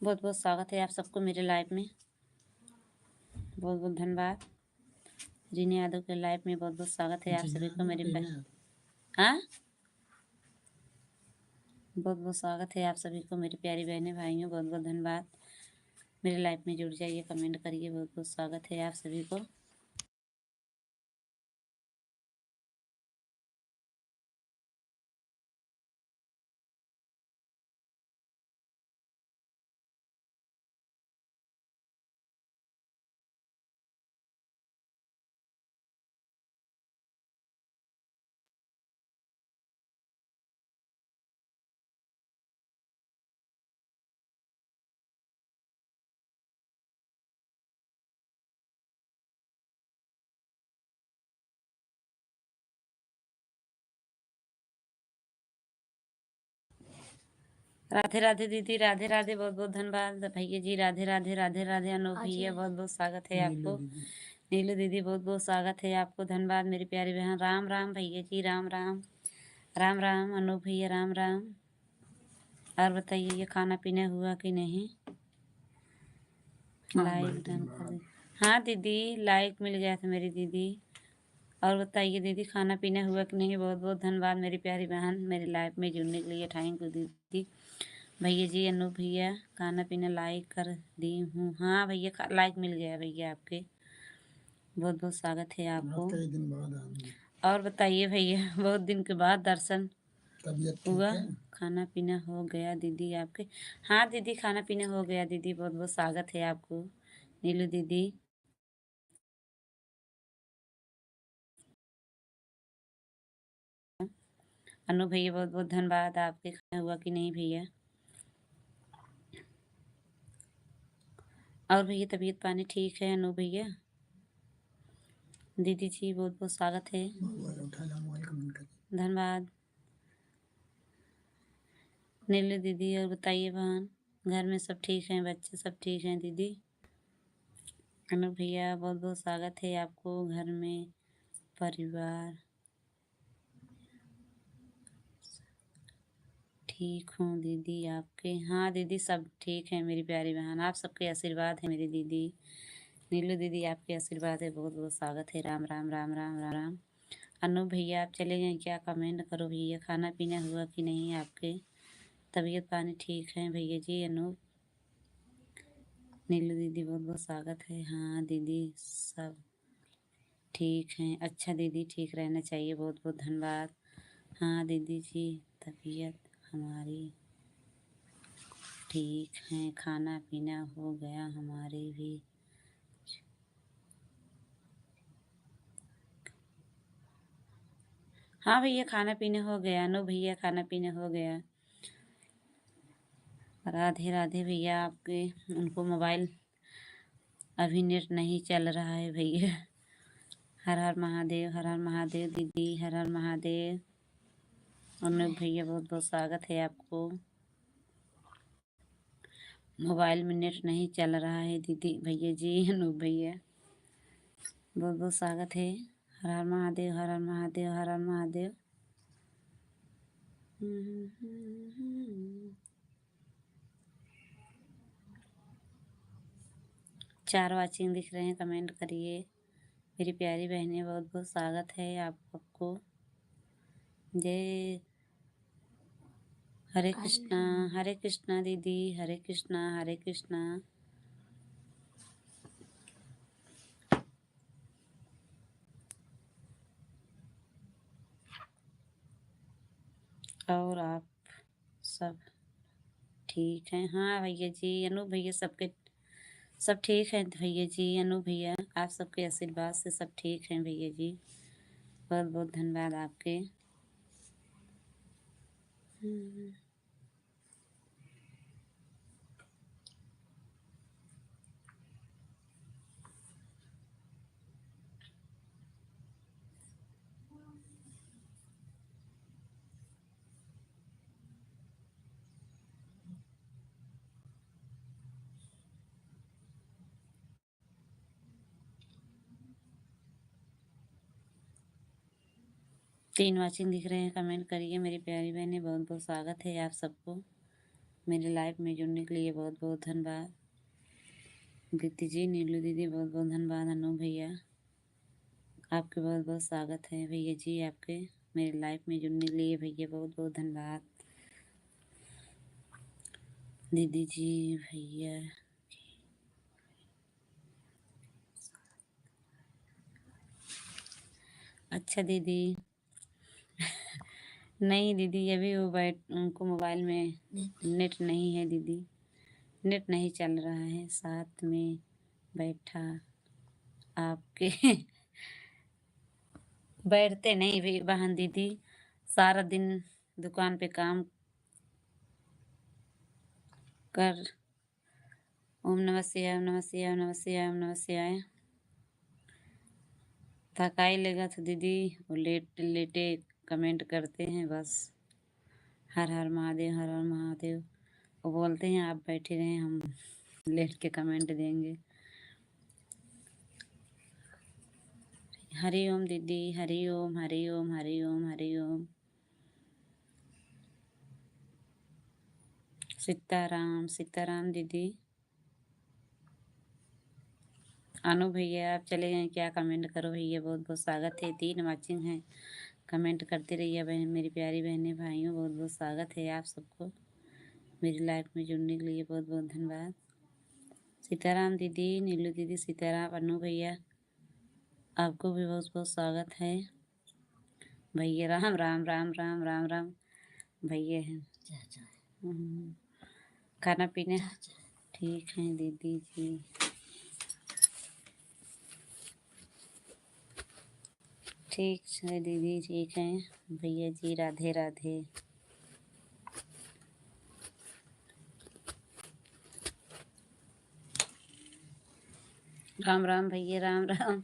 बहुत बहुत स्वागत है आप सबको मेरे लाइव में। बहुत बहुत धन्यवाद। रीना यादव के लाइव में बहुत बहुत स्वागत है आप सभी को मेरे हाँ, बहुत बहुत स्वागत है आप सभी को मेरी प्यारी बहनें भाइयों। बहुत बहुत धन्यवाद। मेरे लाइव में जुड़ जाइए, कमेंट करिए। बहुत बहुत स्वागत है आप सभी को। राधे राधे दीदी, राधे राधे। बहुत बहुत धन्यवाद भैया जी। राधे राधे राधे राधे। अनूप भैया बहुत बहुत स्वागत है आपको। नीलू दीदी बहुत बहुत स्वागत है आपको। धन्यवाद मेरी प्यारी बहन। राम राम भैया जी, राम राम। राम राम अनूप भैया, राम राम। और बताइए ये खाना पीना हुआ कि नहीं? लाइक डन कर दी। हाँ दीदी, लाइक मिल गया था मेरी दीदी। और बताइए दीदी खाना पीना हुआ कि नहीं? बहुत बहुत धन्यवाद मेरी प्यारी बहन मेरी लाइफ में जुड़ने के लिए। थैंक यू दीदी। भैया जी, अनूप भैया, खाना पीना लाइक कर दी हूँ। हाँ भैया, लाइक मिल गया भैया आपके। बहुत बहुत स्वागत है आपको। दिन बाद और बताइए भैया, बहुत दिन के बाद दर्शन हुआ। खाना पीना हो गया दीदी आपके? हाँ दीदी, खाना पीना हो गया दीदी। बहुत बहुत स्वागत है आपको नीलू दीदी। अनु भैया बहुत बहुत धन्यवाद। आपके खाना हुआ कि नहीं भैया? और भैया तबीयत पानी ठीक है अनु भैया? दीदी जी बहुत बहुत स्वागत है, धन्यवाद नीलू दीदी। और बताइए बहन, घर में सब ठीक हैं? बच्चे सब ठीक हैं दीदी? अनु भैया बहुत बहुत स्वागत है आपको। घर में परिवार ठीक हूँ दीदी आपके? हाँ दीदी, सब ठीक है मेरी प्यारी बहन। आप सबके आशीर्वाद है मेरी दीदी। नीलू दीदी आपके आशीर्वाद है। बहुत बहुत स्वागत है। राम राम राम राम राम राम। अनु भैया आप चले गए क्या? कमेंट करो भैया। खाना पीना हुआ कि नहीं आपके? तबीयत पानी ठीक है भैया जी? अनु नीलू दीदी बहुत बहुत स्वागत है। हाँ दीदी, सब ठीक हैं। अच्छा दीदी, ठीक रहना चाहिए। बहुत बहुत धन्यवाद। हाँ दीदी जी, तबीयत हमारी ठीक है। खाना पीना हो गया हमारे भी। हाँ भैया, खाना पीना हो गया। नो भैया, खाना पीना हो गया। राधे राधे भैया। आपके उनको मोबाइल अभी नेट नहीं चल रहा है भैया। हर हर महादेव, हर हर महादेव दीदी, हर हर महादेव। अनूप भैया बहुत बहुत स्वागत है आपको। मोबाइल में नेट नहीं चल रहा है दीदी भैया जी। अनूप भैया बहुत बहुत स्वागत है। हर हर महादेव, हर हर महादेव, हर हर महादेव। चार वाचिंग दिख रहे हैं, कमेंट करिए मेरी प्यारी बहनें। बहुत बहुत स्वागत है आप सबको। जय हरे कृष्णा दीदी, हरे कृष्णा हरे कृष्णा। और आप सब ठीक हैं? हाँ भैया जी, अनु भैया सबके सब ठीक हैं भैया जी। अनु भैया आप सबके आशीर्वाद से सब ठीक हैं भैया जी। बहुत बहुत धन्यवाद आपके। 3 वाचिंग दिख रहे हैं, कमेंट करिए मेरी प्यारी बहनें। बहुत बहुत स्वागत है आप सबको। मेरी लाइफ में जुड़ने के लिए बहुत बहुत धन्यवाद। दीदी जी, नीलू दीदी, बहुत बहुत धन्यवाद। अनु भैया, आपके बहुत बहुत स्वागत है। भैया जी, आपके मेरी लाइफ में जुड़ने के लिए भैया बहुत बहुत धन्यवाद। दीदी जी, भैया, अच्छा दीदी। नहीं दीदी, अभी वो उनको मोबाइल में नेट नहीं है दीदी, नेट नहीं चल रहा है। साथ में बैठा आपके बैठते नहीं भी बहन दीदी, सारा दिन दुकान पे काम कर। ओम नमः शिवाय, ओम नमः शिवाय, ओम नमः शिवाय, ओम नमः शिवाय। थकाई लेगा तो दीदी वो लेट लेटे कमेंट करते हैं बस। हर हर महादेव, हर हर महादेव। वो बोलते हैं आप बैठे रहें, हम लेट के कमेंट देंगे। हरि ओम दीदी, हरि ओम, हरि ओम, हरि ओम, हरि ओम। सीताराम, सीताराम दीदी। अनु भैया, आप चले गए क्या? कमेंट करो भैया, बहुत बहुत स्वागत है। 3 वाचिंग है, कमेंट करते रहिए बहन, मेरी प्यारी बहनें भाइयों, बहुत बहुत स्वागत है आप सबको। मेरी लाइफ में जुड़ने के लिए बहुत बहुत धन्यवाद। सीताराम दीदी, नीलू दीदी, सीताराम। अनु भैया, आपको भी बहुत बहुत स्वागत है। भैया राम राम राम राम राम राम। भैया हैं खाना पीने ठीक है दीदी जी। ठीक है दीदी, ठीक है भैया जी। राधे राधे। राम राम भैया, राम राम।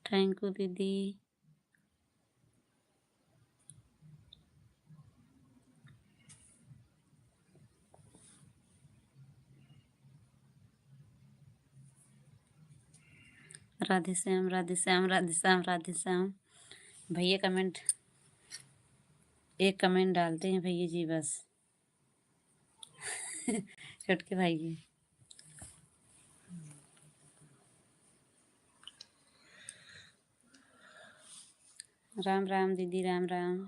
थैंक यू दीदी। राधे श्याम, राधे श्याम, राधे श्याम, राधे श्याम। भैया कमेंट, एक कमेंट डालते हैं भैया जी बस। छोटके भाई की। राम राम दीदी, राम राम।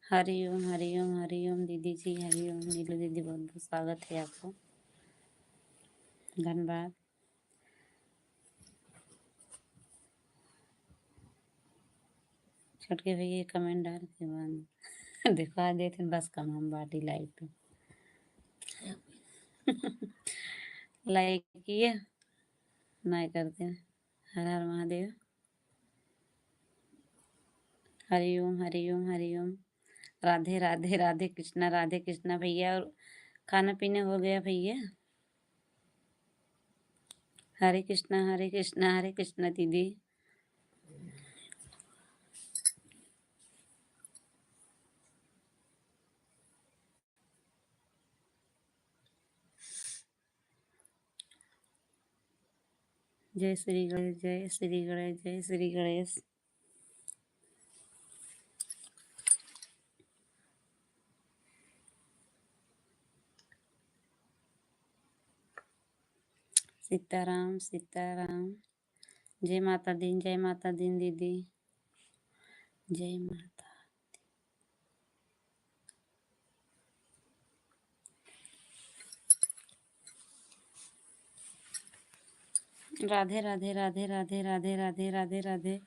हरि ओम, हरि ओम, हरि ओम दीदी जी, हरि ओम। नीलू दीदी, बहुत बहुत स्वागत है आपको, धन्यवाद। छोटके भैया कमेंट डाल के बाद दिखा देते बस कम हम बाटी लाइक तो लाइक किए नहीं करते। हर हर महादेव। हरि ओम, हरि ओम, हरि ओम। राधे राधे, राधे कृष्णा, राधे कृष्णा भैया। और खाना पीना हो गया भैया? हरे कृष्णा, हरे कृष्णा, हरे कृष्णा दीदी। जय श्री गणेश, जय श्री गणेश, जय श्री गणेश। सीताराम, सीताराम। जय माता दी, जय माता दी दीदी, जय माता। राधे राधे, राधे राधे, राधे राधे, राधे राधे।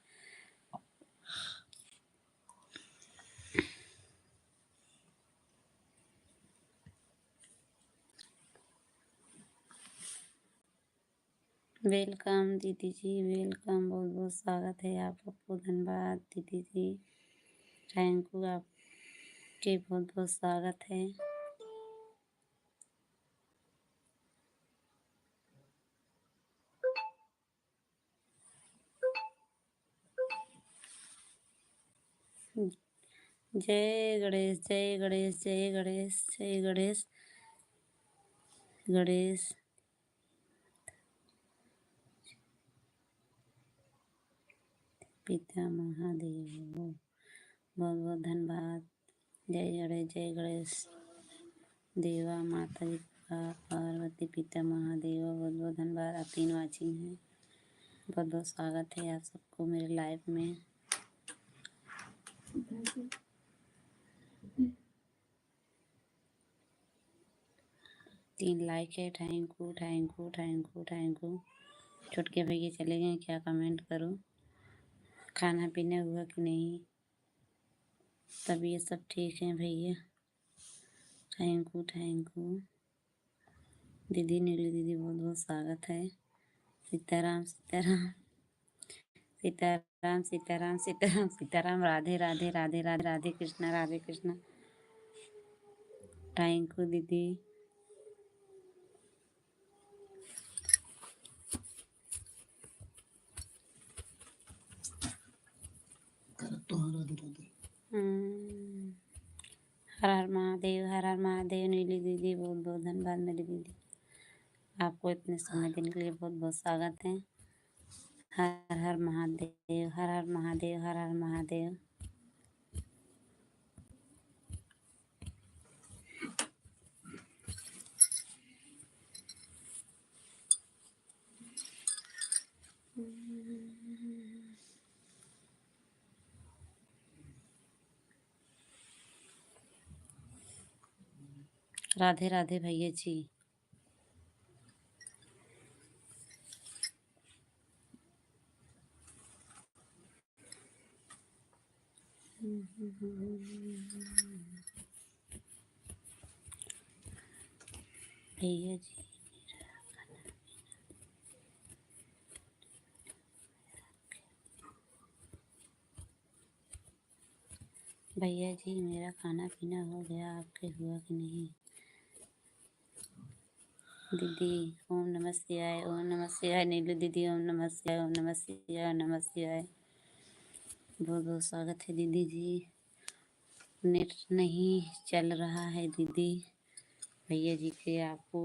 वेलकम दीदी जी, वेलकम। बहुत बहुत स्वागत है आप सबको, धन्यवाद दीदी जी। थैंक यू, आपके बहुत बहुत स्वागत है। जय गणेश, जय गणेश, जय गणेश, जय गणेश। गणेश पिता महादेव, बहुत बहुत धन्यवाद। जय गणेश, जय गणेश। देवा माता जी का, पार्वती पिता महादेव, बहुत बहुत धन्यवाद। आप 3 वाचिंग हैं, बहुत बहुत स्वागत है आप सबको मेरे लाइव में। 3 लाइक है। Thank you, thank you, thank you, thank you. छुटके भैया चले गए, क्या कमेंट करूँ? खाना पीना हुआ कि नहीं? तबीयत सब ठीक है भैया? Thank you, thank you. दीदी नीली दीदी, बहुत बहुत स्वागत है। सीताराम सीताराम सीताराम सीताराम सीताराम सीताराम। राधे राधे राधे राधे राधे कृष्णा, राधे कृष्णा। थैंक यू दीदी। हर हर महादेव, हर हर महादेव। नीली दीदी, बहुत बहुत धन्यवाद मेरी दीदी। आपको इतने समय देने के लिए बहुत बहुत स्वागत है। हर हर महादेव, हर हर महादेव, हर हर महादेव। राधे राधे भैया जी। भैया जी, भैया जी मेरा खाना पीना हो गया, आपके हुआ कि नहीं? दीदी ओम नमः शिवाय, ओम नमः शिवाय। नीलू दीदी ओम नमः शिवाय, ओम नमः शिवाय, ओम नमः शिवाय। बहुत बहुत स्वागत है दीदी जी। नेट नहीं चल रहा है दीदी भैया जी के, आपको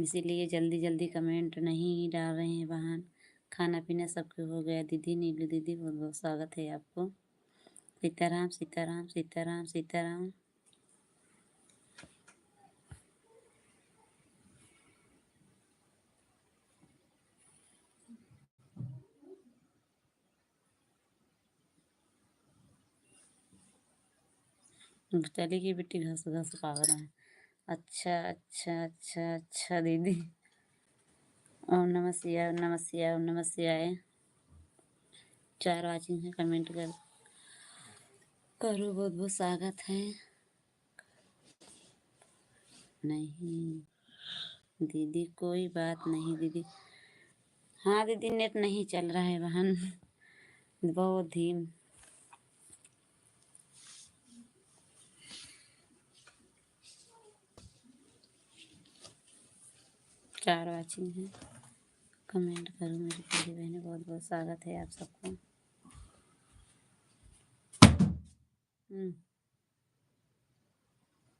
इसीलिए जल्दी जल्दी कमेंट नहीं डाल रहे हैं बहन। खाना पीना सबके हो गया दीदी। नीलू दीदी, बहुत बहुत स्वागत है आपको। सीताराम सीताराम सीताराम सीताराम। चली गई बेटी घस घस पागल है। अच्छा अच्छा अच्छा अच्छा दीदी। ओम नमः शिवाय, ओम नमः शिवाय, ओम नमः शिवाय। 4 वाचिंग है, कमेंट करो, बहुत बहुत स्वागत है। नहीं दीदी, कोई बात नहीं दीदी। हाँ दीदी, नेट नहीं चल रहा है बहन, बहुत धीम। 4 वाचिंग है, कमेंट करो मेरी प्यारी बहनें, बहुत बहुत स्वागत है आप सबको।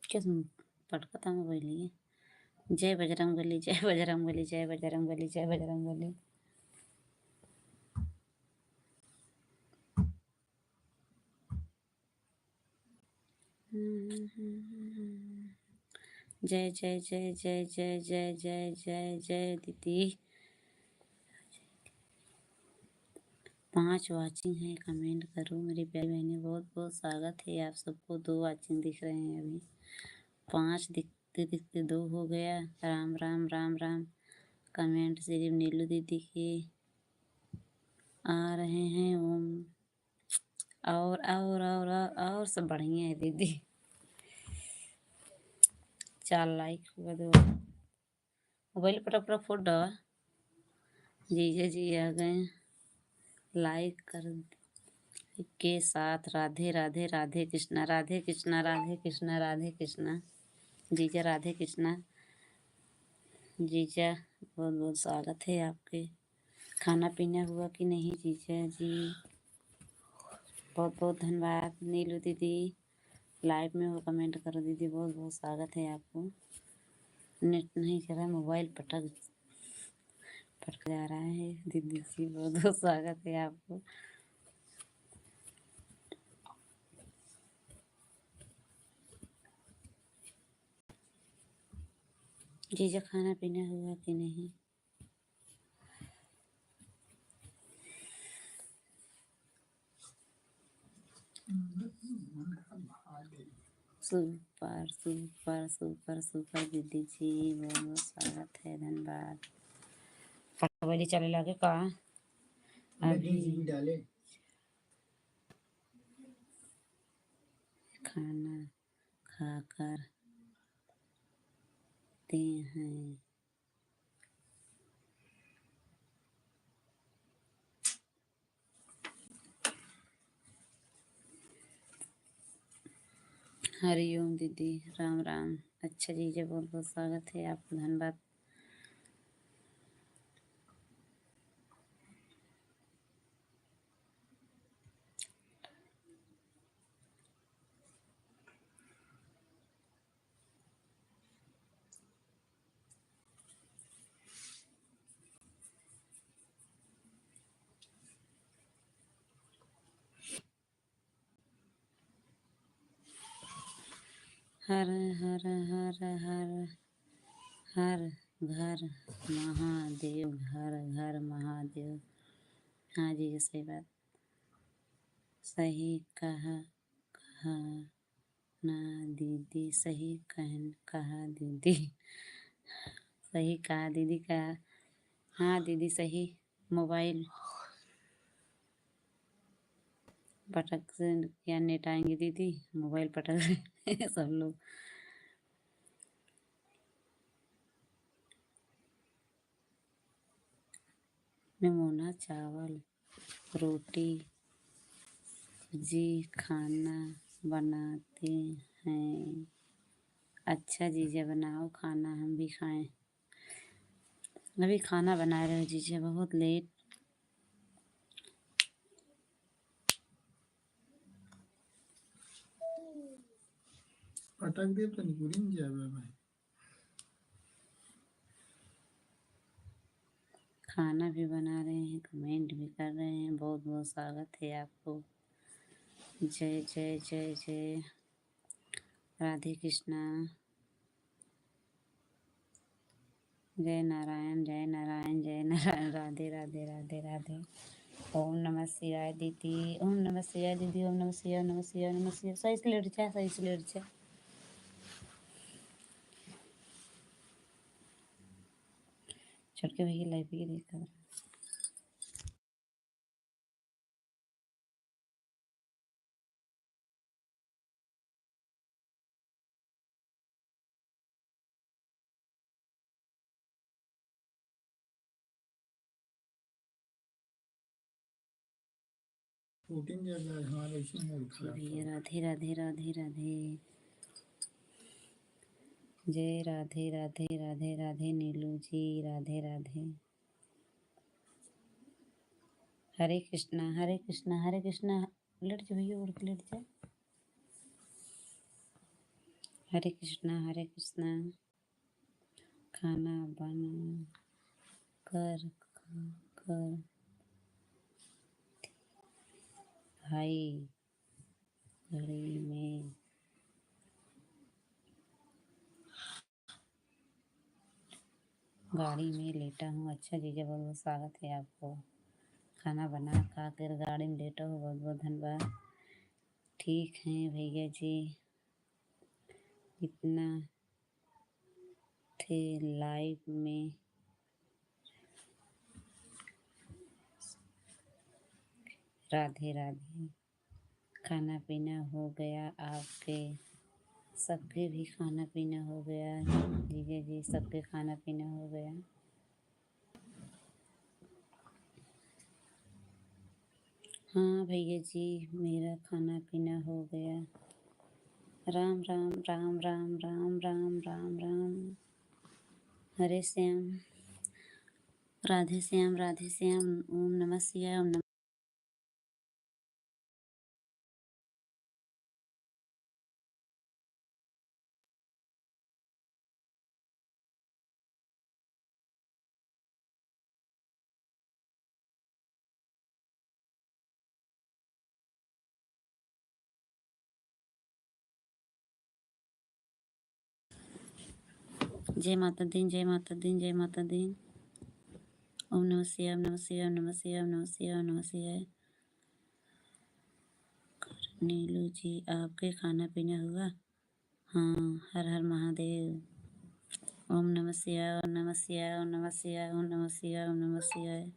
किस पटकता में बोलिए? जय बजरंगबली, जय बजरंगबली, जय बजरंगबली, जय बजरंगबली। जय जय जय जय जय जय जय जय जय दीदी। 5 वाचिंग है, कमेंट करो मेरी प्यारी बहनें, बहुत बहुत स्वागत है आप सबको। 2 वाचिंग दिख रहे हैं अभी, 5 दिखते दिखते 2 हो गया। राम राम राम राम। कमेंट सिर्फ नीलू दीदी के आ रहे हैं। ओम और सब बढ़िया है दीदी। 4 लाइक हुआ, 2 मोबाइल पटक फुट डवा। जीजा जी आ गए, लाइक कर के साथ। राधे राधे राधे कृष्णा, राधे कृष्णा, राधे कृष्णा, राधे कृष्णा। जीजा राधे कृष्णा। जीजा बहुत बहुत स्वागत है आपके। खाना पीना हुआ कि नहीं जीजा जी? बहुत बहुत धन्यवाद। नीलू दीदी लाइव में हो, कमेंट करो दीदी, बहुत बहुत स्वागत है आपको। नेट नहीं चला, मोबाइल पटक जा रहा है। दीदी जी बहुत बहुत स्वागत है आपको। जीजा खाना पीना हुआ कि नहीं? सुपर सुपर सुपर सुपर दीदी जी बहुत बहुत स्वागत है, धन्यवाद। पटवारी चले लगे का अभी डाले खाना खाकर ते हैं। हरिओम दीदी, राम राम। अच्छा जीजा बहुत बहुत स्वागत है आपको, धन्यवाद। हर हर हर हर हर घर महादेव, घर घर महादेव। हाँ जी, सही बात, सही कहा ना दीदी, सही कहा दीदी, सही कहा दीदी का। हाँ दीदी सही। मोबाइल पटक से क्या नेट आएंगे दीदी, मोबाइल पटक सब लोग। नमूना चावल रोटी जी खाना बनाते हैं। अच्छा जीजा बनाओ खाना, हम भी खाएं। अभी खाना बना रहे हो जीजा, बहुत लेट। पटक दे तो निकुरिन जावे भाई। खाना भी बना रहे हैं, कमेंट भी कर रहे हैं, बहुत बहुत स्वागत है आपको। जय जय जय जय राधे कृष्णा, जय नारायण जय नारायण जय नारायण, राधे राधे राधे राधे। ओम नमः शिवाय दीदी, ओम नमः शिवाय दीदी, ओम नमः शिवाय, नमः शिवाय, नमः शिवाय। सही से लेट जा, सही से लेट जा। छोड़ के भैया लाइव भी देखा। प्रोटीन जावे हाँ वैसे मूड खराब भैया राधे राधे राधे राधे। जय राधे राधे राधे राधे नीलू जी, राधे राधे। हरे कृष्णा हरे कृष्णा हरे कृष्णा। लेट जा भैया, उड़ के लेट जा। हरे कृष्णा हरे कृष्णा। खाना बना कर कर भाई घड़ी में गाड़ी में लेटा हूँ। अच्छा जीजा बहुत बहुत स्वागत है आपको। खाना बना खा कर गाड़ी में लेटा हूँ, बहुत बहुत धन्यवाद। ठीक है भैया जी, इतना थे लाइव में। राधे राधे। खाना पीना हो गया आपके? सबके भी खाना पीना हो गया जीजा जी, सबके खाना पीना हो गया। हाँ भैया जी, मेरा खाना पीना हो गया। राम राम राम राम राम राम राम राम। हरे श्याम, राधे श्याम राधे श्याम। ओम नमः शिवाय, ओम नमः जय माता दी, जय माता दी, जय माता दी। ओम नमः शिवाय, ओम नमः शिवाय, ओम नमः शिवाय, ओम नमः शिवाय, ओम नमः शिवाय। नीलू जी, आपके खाना पीना हुआ? हाँ, हर हर महादेव। ओम नमः शिवाय, ओम नमः शिवाय, ओम नमः शिवाय, ओम नमः शिवाय, ओम नमः शिवाय।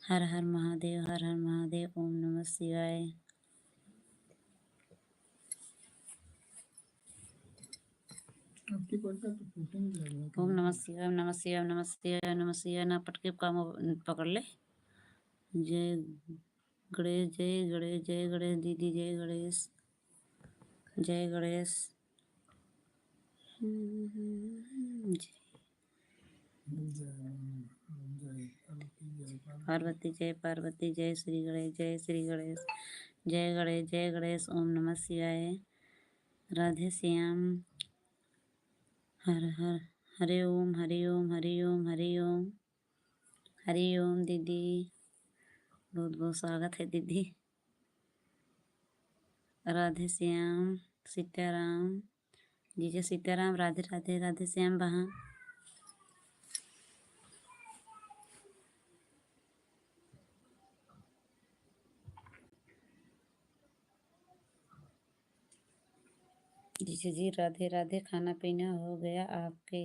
हर हर महादेव, हर हर महादेव। ओम नमः शिवाय। आपकी पर्चा तो फूटे नहीं लग रहा ओम था। नमः शिवाय, ओम नमः शिवाय, ओम नमः शिवाय, ओम नमः शिवाय। ना पटके काम पकड़ ले। जय गणेश, जय गणेश, जय गणेश दीदी, जय गणेश, जय गणेश। पार्वती, जय पार्वती, जय श्री गणेश, जय श्री गणेश, जय गणेश, जय गणेश। ओम नमः शिवाय। राधे श्याम। हर हर हरि ओम, हरि ओम, हरि ओम, हरि ओम, हरि ओम दीदी। बहुत बहुत स्वागत है दीदी। राधे श्याम, सीताराम जीजा, सीताराम, राधे राधे, राधे श्याम बहन। जीजा जी, राधे राधे। खाना पीना हो गया आपके?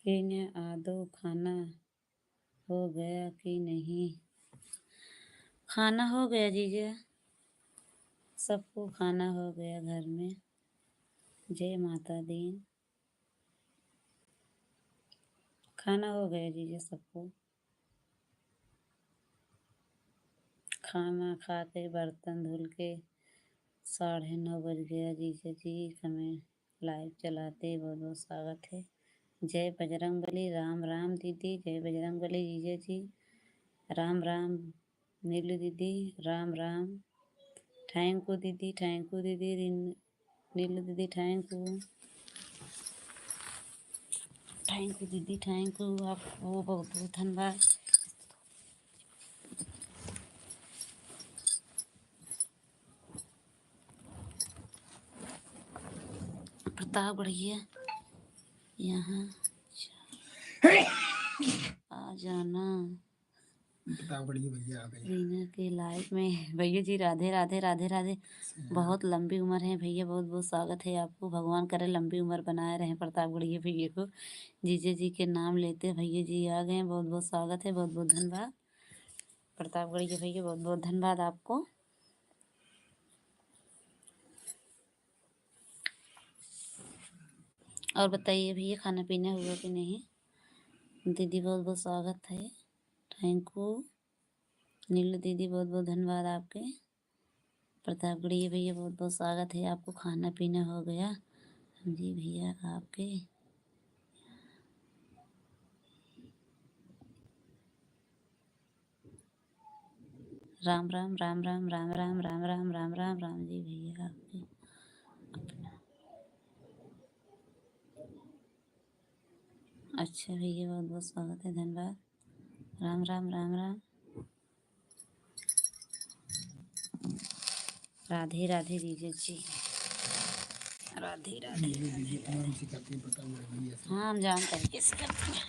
इन्हें आदो खाना हो गया कि नहीं? खाना हो गया जीजा, सबको खाना हो गया घर में। जय माता दी। खाना हो गया जीजा सबको। खाना खा के बर्तन धुल के 9:30 बज गया जीजा जी। हमें लाइव चलाते बहुत बहुत स्वागत है। जय बजरंग बली। राम राम दीदी, जय बजरंग बली जीजा जी। राम राम नीलू दीदी, राम राम। थैंक यू दीदी, थैंक यू दीदी, नीलू दीदी, थैंक यू, थैंक यू दीदी, थैंक यू। आपको बहुत बहुत धन्यवाद। प्रतापगढ़िया यहाँ आ जाना। प्रतापगढ़ी भैया आ गए। रीना के लाइफ में भैया जी, राधे राधे, राधे राधे। बहुत लंबी उम्र है भैया, बहुत बहुत स्वागत है आपको। भगवान करे लंबी उम्र बनाए रहे प्रतापगढ़िया भैया को। जीजे जी के नाम लेते भैया जी आ गए। बहुत बहुत स्वागत है, बहुत बहुत धन्यवाद प्रतापगढ़िया भैया, बहुत बहुत धन्यवाद आपको। और बताइए भैया, खाना पीना हुआ कि नहीं? दीदी बहुत बहुत स्वागत है, थैंक यू। नीलू दीदी बहुत बहुत धन्यवाद आपके। प्रतापगढ़िया भैया बहुत बहुत स्वागत है आपको। खाना पीना हो गया? जी भैया आपके। राम राम, राम राम, राम राम, राम राम, राम राम, राम जी भैया आपके। अच्छा भैया, बहुत बहुत स्वागत है, धन्यवाद। राम राम, राम राम। राधे राधे जीजा जी, राधे राधे। हाँ, हम जानते हैं किस करते हैं।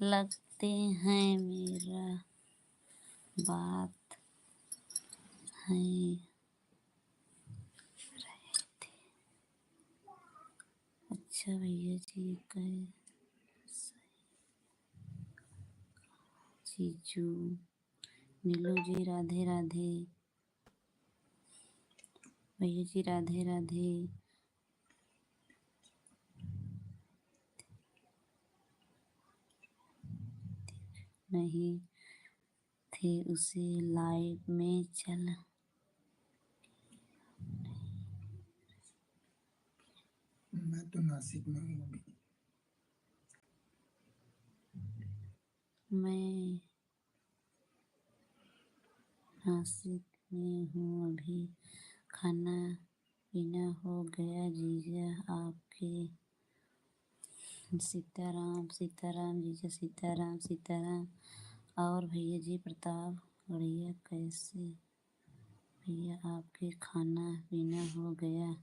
लगते हैं मेरा बात है रहे थे। अच्छा भैया जी, कहे जीजू। नीलू जी राधे राधे। भैया जी राधे राधे। नहीं थे उसे लाइव में चल। मैं तो नासिक में हूँ अभी। मैं नासिक में हूँ अभी। खाना पीना हो गया जीजा आपके? सीताराम सीताराम जीजा, सीताराम सीताराम। और भैया जी प्रताप बढ़िया, कैसे भैया आपके खाना पीना हो गया?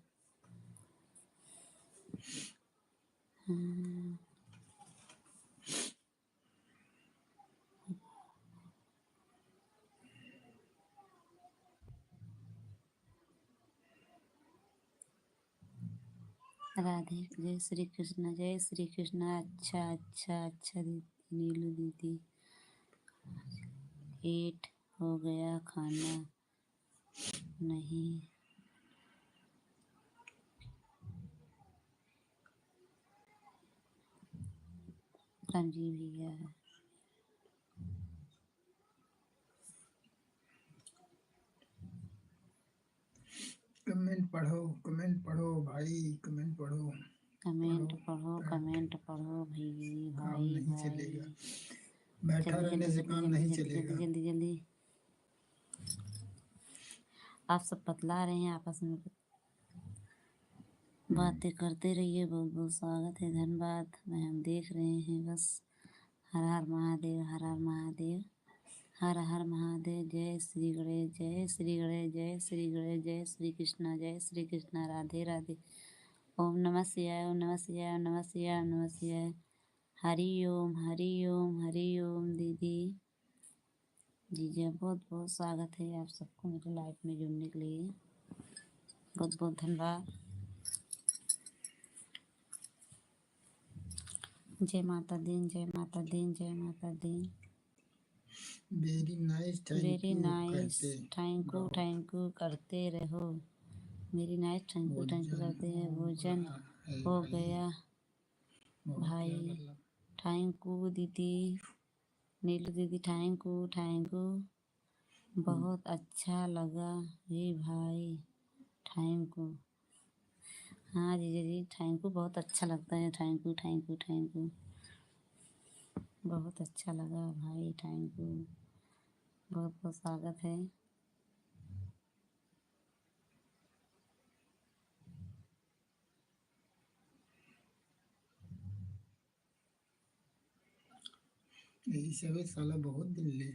हाँ, राधे जय श्री कृष्ण, जय श्री कृष्ण। अच्छा अच्छा अच्छा दीदी, नीलू दीदी। 8 हो गया खाना नहीं? रामजी भैया कमेंट पढ़ो भाई, कमेंट पढ़ो। कमेंट पढ़ो, बैठ कमेंट पढ़ो भाई काम भाई नहीं भाई। चलेगा, बैठा जल्दी रहने जल्दी से जल्दी काम जल्दी नहीं जल्दी जल्दी चलेगा। जल्दी जल्दी। आप सब बतला रहे हैं आपस में, बातें करते रहिए। बहुत बहुत स्वागत है, धन्यवाद। मैं हम देख रहे हैं बस। हर हर महादेव, हर हर महादेव, हर हर महादेव। जय श्री गणेश, जय श्री गणेश, जय श्री गणेश, जय श्री कृष्णा, जय श्री कृष्णा। राधे राधे। ओम नमः शिवाय, ओम नमः शिवाय, ओम नमः शिवाय, ओम नमः शिवाय। हरि ओम, हरि ओम, हरि ओम। दीदी जीजा बहुत बहुत स्वागत है आप सबको मेरे लाइफ में जुड़ने के लिए। बहुत बहुत धन्यवाद। जय माता दी, जय माता दी, जय माता दी। Very nice, thank very you nice, कहते रहो। थैंक यू करते रहो। वेरी नाइस, थैंक यू भोजन करते हैं। हो भोजन रहा है हो भाई। गया बहुत भाई। क्या गला। थैंक यू दीदी, नीलू दीदी, थैंक यू थैंक यू। बहुत अच्छा लगा जी भाई, थैंक यू। हाँ जीजा जी, थैंक यू। बहुत अच्छा लगता है, thank you thank you thank you. बहुत अच्छा लगा भाई, थैंक यू। बहुत बहुत स्वागत है। यही सब है साला, बहुत दिन ले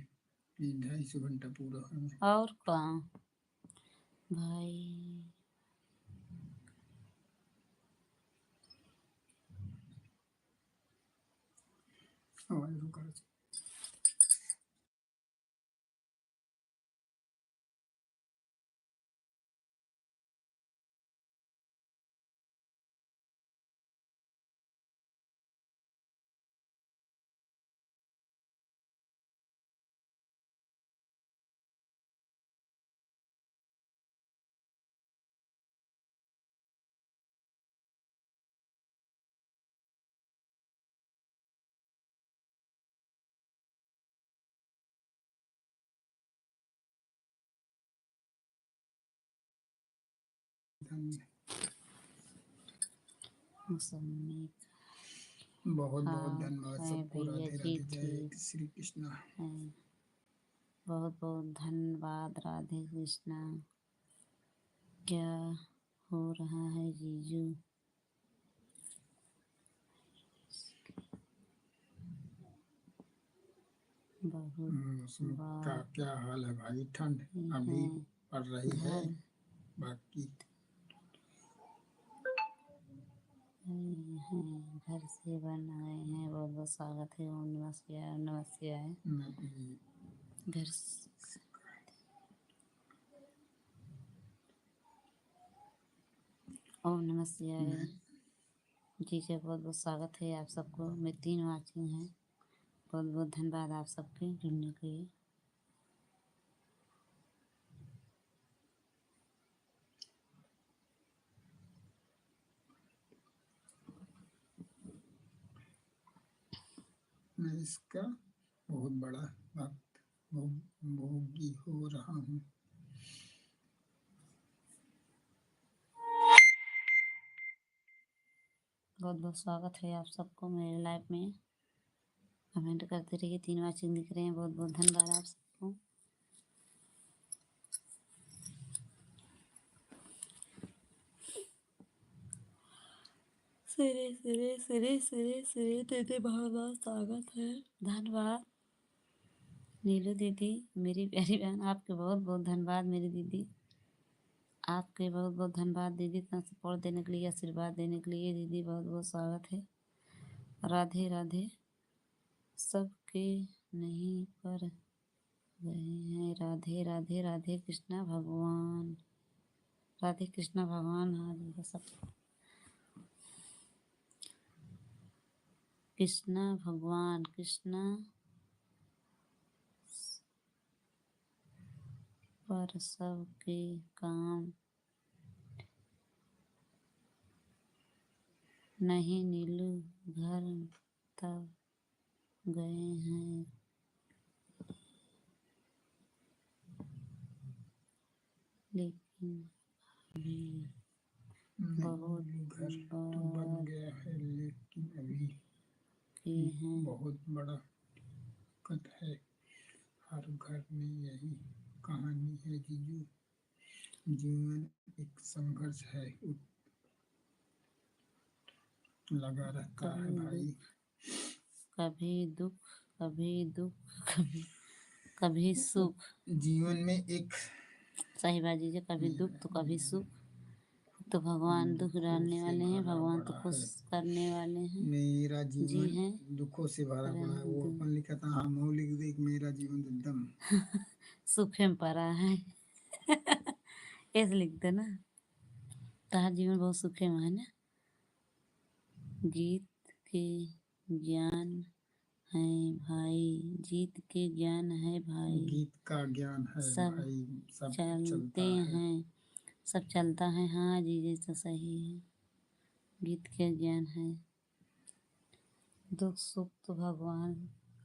250 घंटा पूरा हमें। और कहाँ भाई? आवाज रुका। मौसमी बहुत बहुत हाँ धन्यवाद है सबको। भैया राधे जी, राधे, जय ठीक श्री कृष्णा। है। बहुत बहुत धन्यवाद। राधे कृष्णा। क्या हो रहा है जीजू? बहुत मौसम का बात क्या हाल है भाई? ठंड अभी है। पड़ रही है, घर बाकी हैं, घर से बन आए हैं। बहुत बहुत स्वागत है। ओम नमः शिवाय, ओम नमः शिवाय। नहीं। घर से- ओम नमः शिवाय। जी जी, बहुत बहुत स्वागत है आप सबको। मेरे 3 वाचिंग हैं। बहुत बहुत धन्यवाद आप सबके जुड़ने के लिए। मैं इसका बहुत बड़ा भक्त भोगी हो रहा हूँ। बहुत बहुत स्वागत है आप सबको मेरे लाइफ में। कमेंट करते रहिए, 3 वाचिंग दिख रहे हैं, बहुत बहुत धन्यवाद आप सबको। सिरे सिरे सिरे सिरे सिरे दीदी बहुत बहुत स्वागत है, धन्यवाद। नीलू दीदी मेरी प्यारी बहन, आपके बहुत बहुत धन्यवाद मेरी दीदी, आपके बहुत बहुत धन्यवाद दीदी, इतना सपोर्ट देने के लिए, आशीर्वाद देने के लिए दीदी, बहुत बहुत स्वागत है। राधे राधे सबके नहीं पर गए हैं, राधे राधे राधे कृष्णा भगवान, राधे कृष्णा भगवान। हाँ दीदी सब कृष्णा भगवान, कृष्णा पर सबके काम नहीं, नीलू घर तब गए हैं, लेकिन अभी बहुत घर तो बन गया है लेकिन अभी के हैं। बहुत बड़ा दिक्कत है, हर घर में यही कहानी है जीजू, जीवन एक संघर्ष है, लगा रहता है भाई। कभी दुख कभी दुख कभी सुख, जीवन में एक सही बात जी, कभी दुख तो कभी सुख। तो भगवान दुख डालने वाले हैं, भगवान तो खुश करने वाले हैं। मेरा जी जीवन हैं, दुखों से भरा पड़ा है, वो अपन लिखा था, हाँ मैं लिख दे कि मेरा जीवन एकदम सुख में पड़ा है। ऐसे लिख दे ना, तार जीवन बहुत सुखे में है ना। गीत के ज्ञान है भाई, जीत के ज्ञान है भाई, गीत का ज्ञान है सब भाई, सब चलते हैं, सब चलता है। हाँ जी जी तो सही है, गीत के ज्ञान है। दुख सुख तो भगवान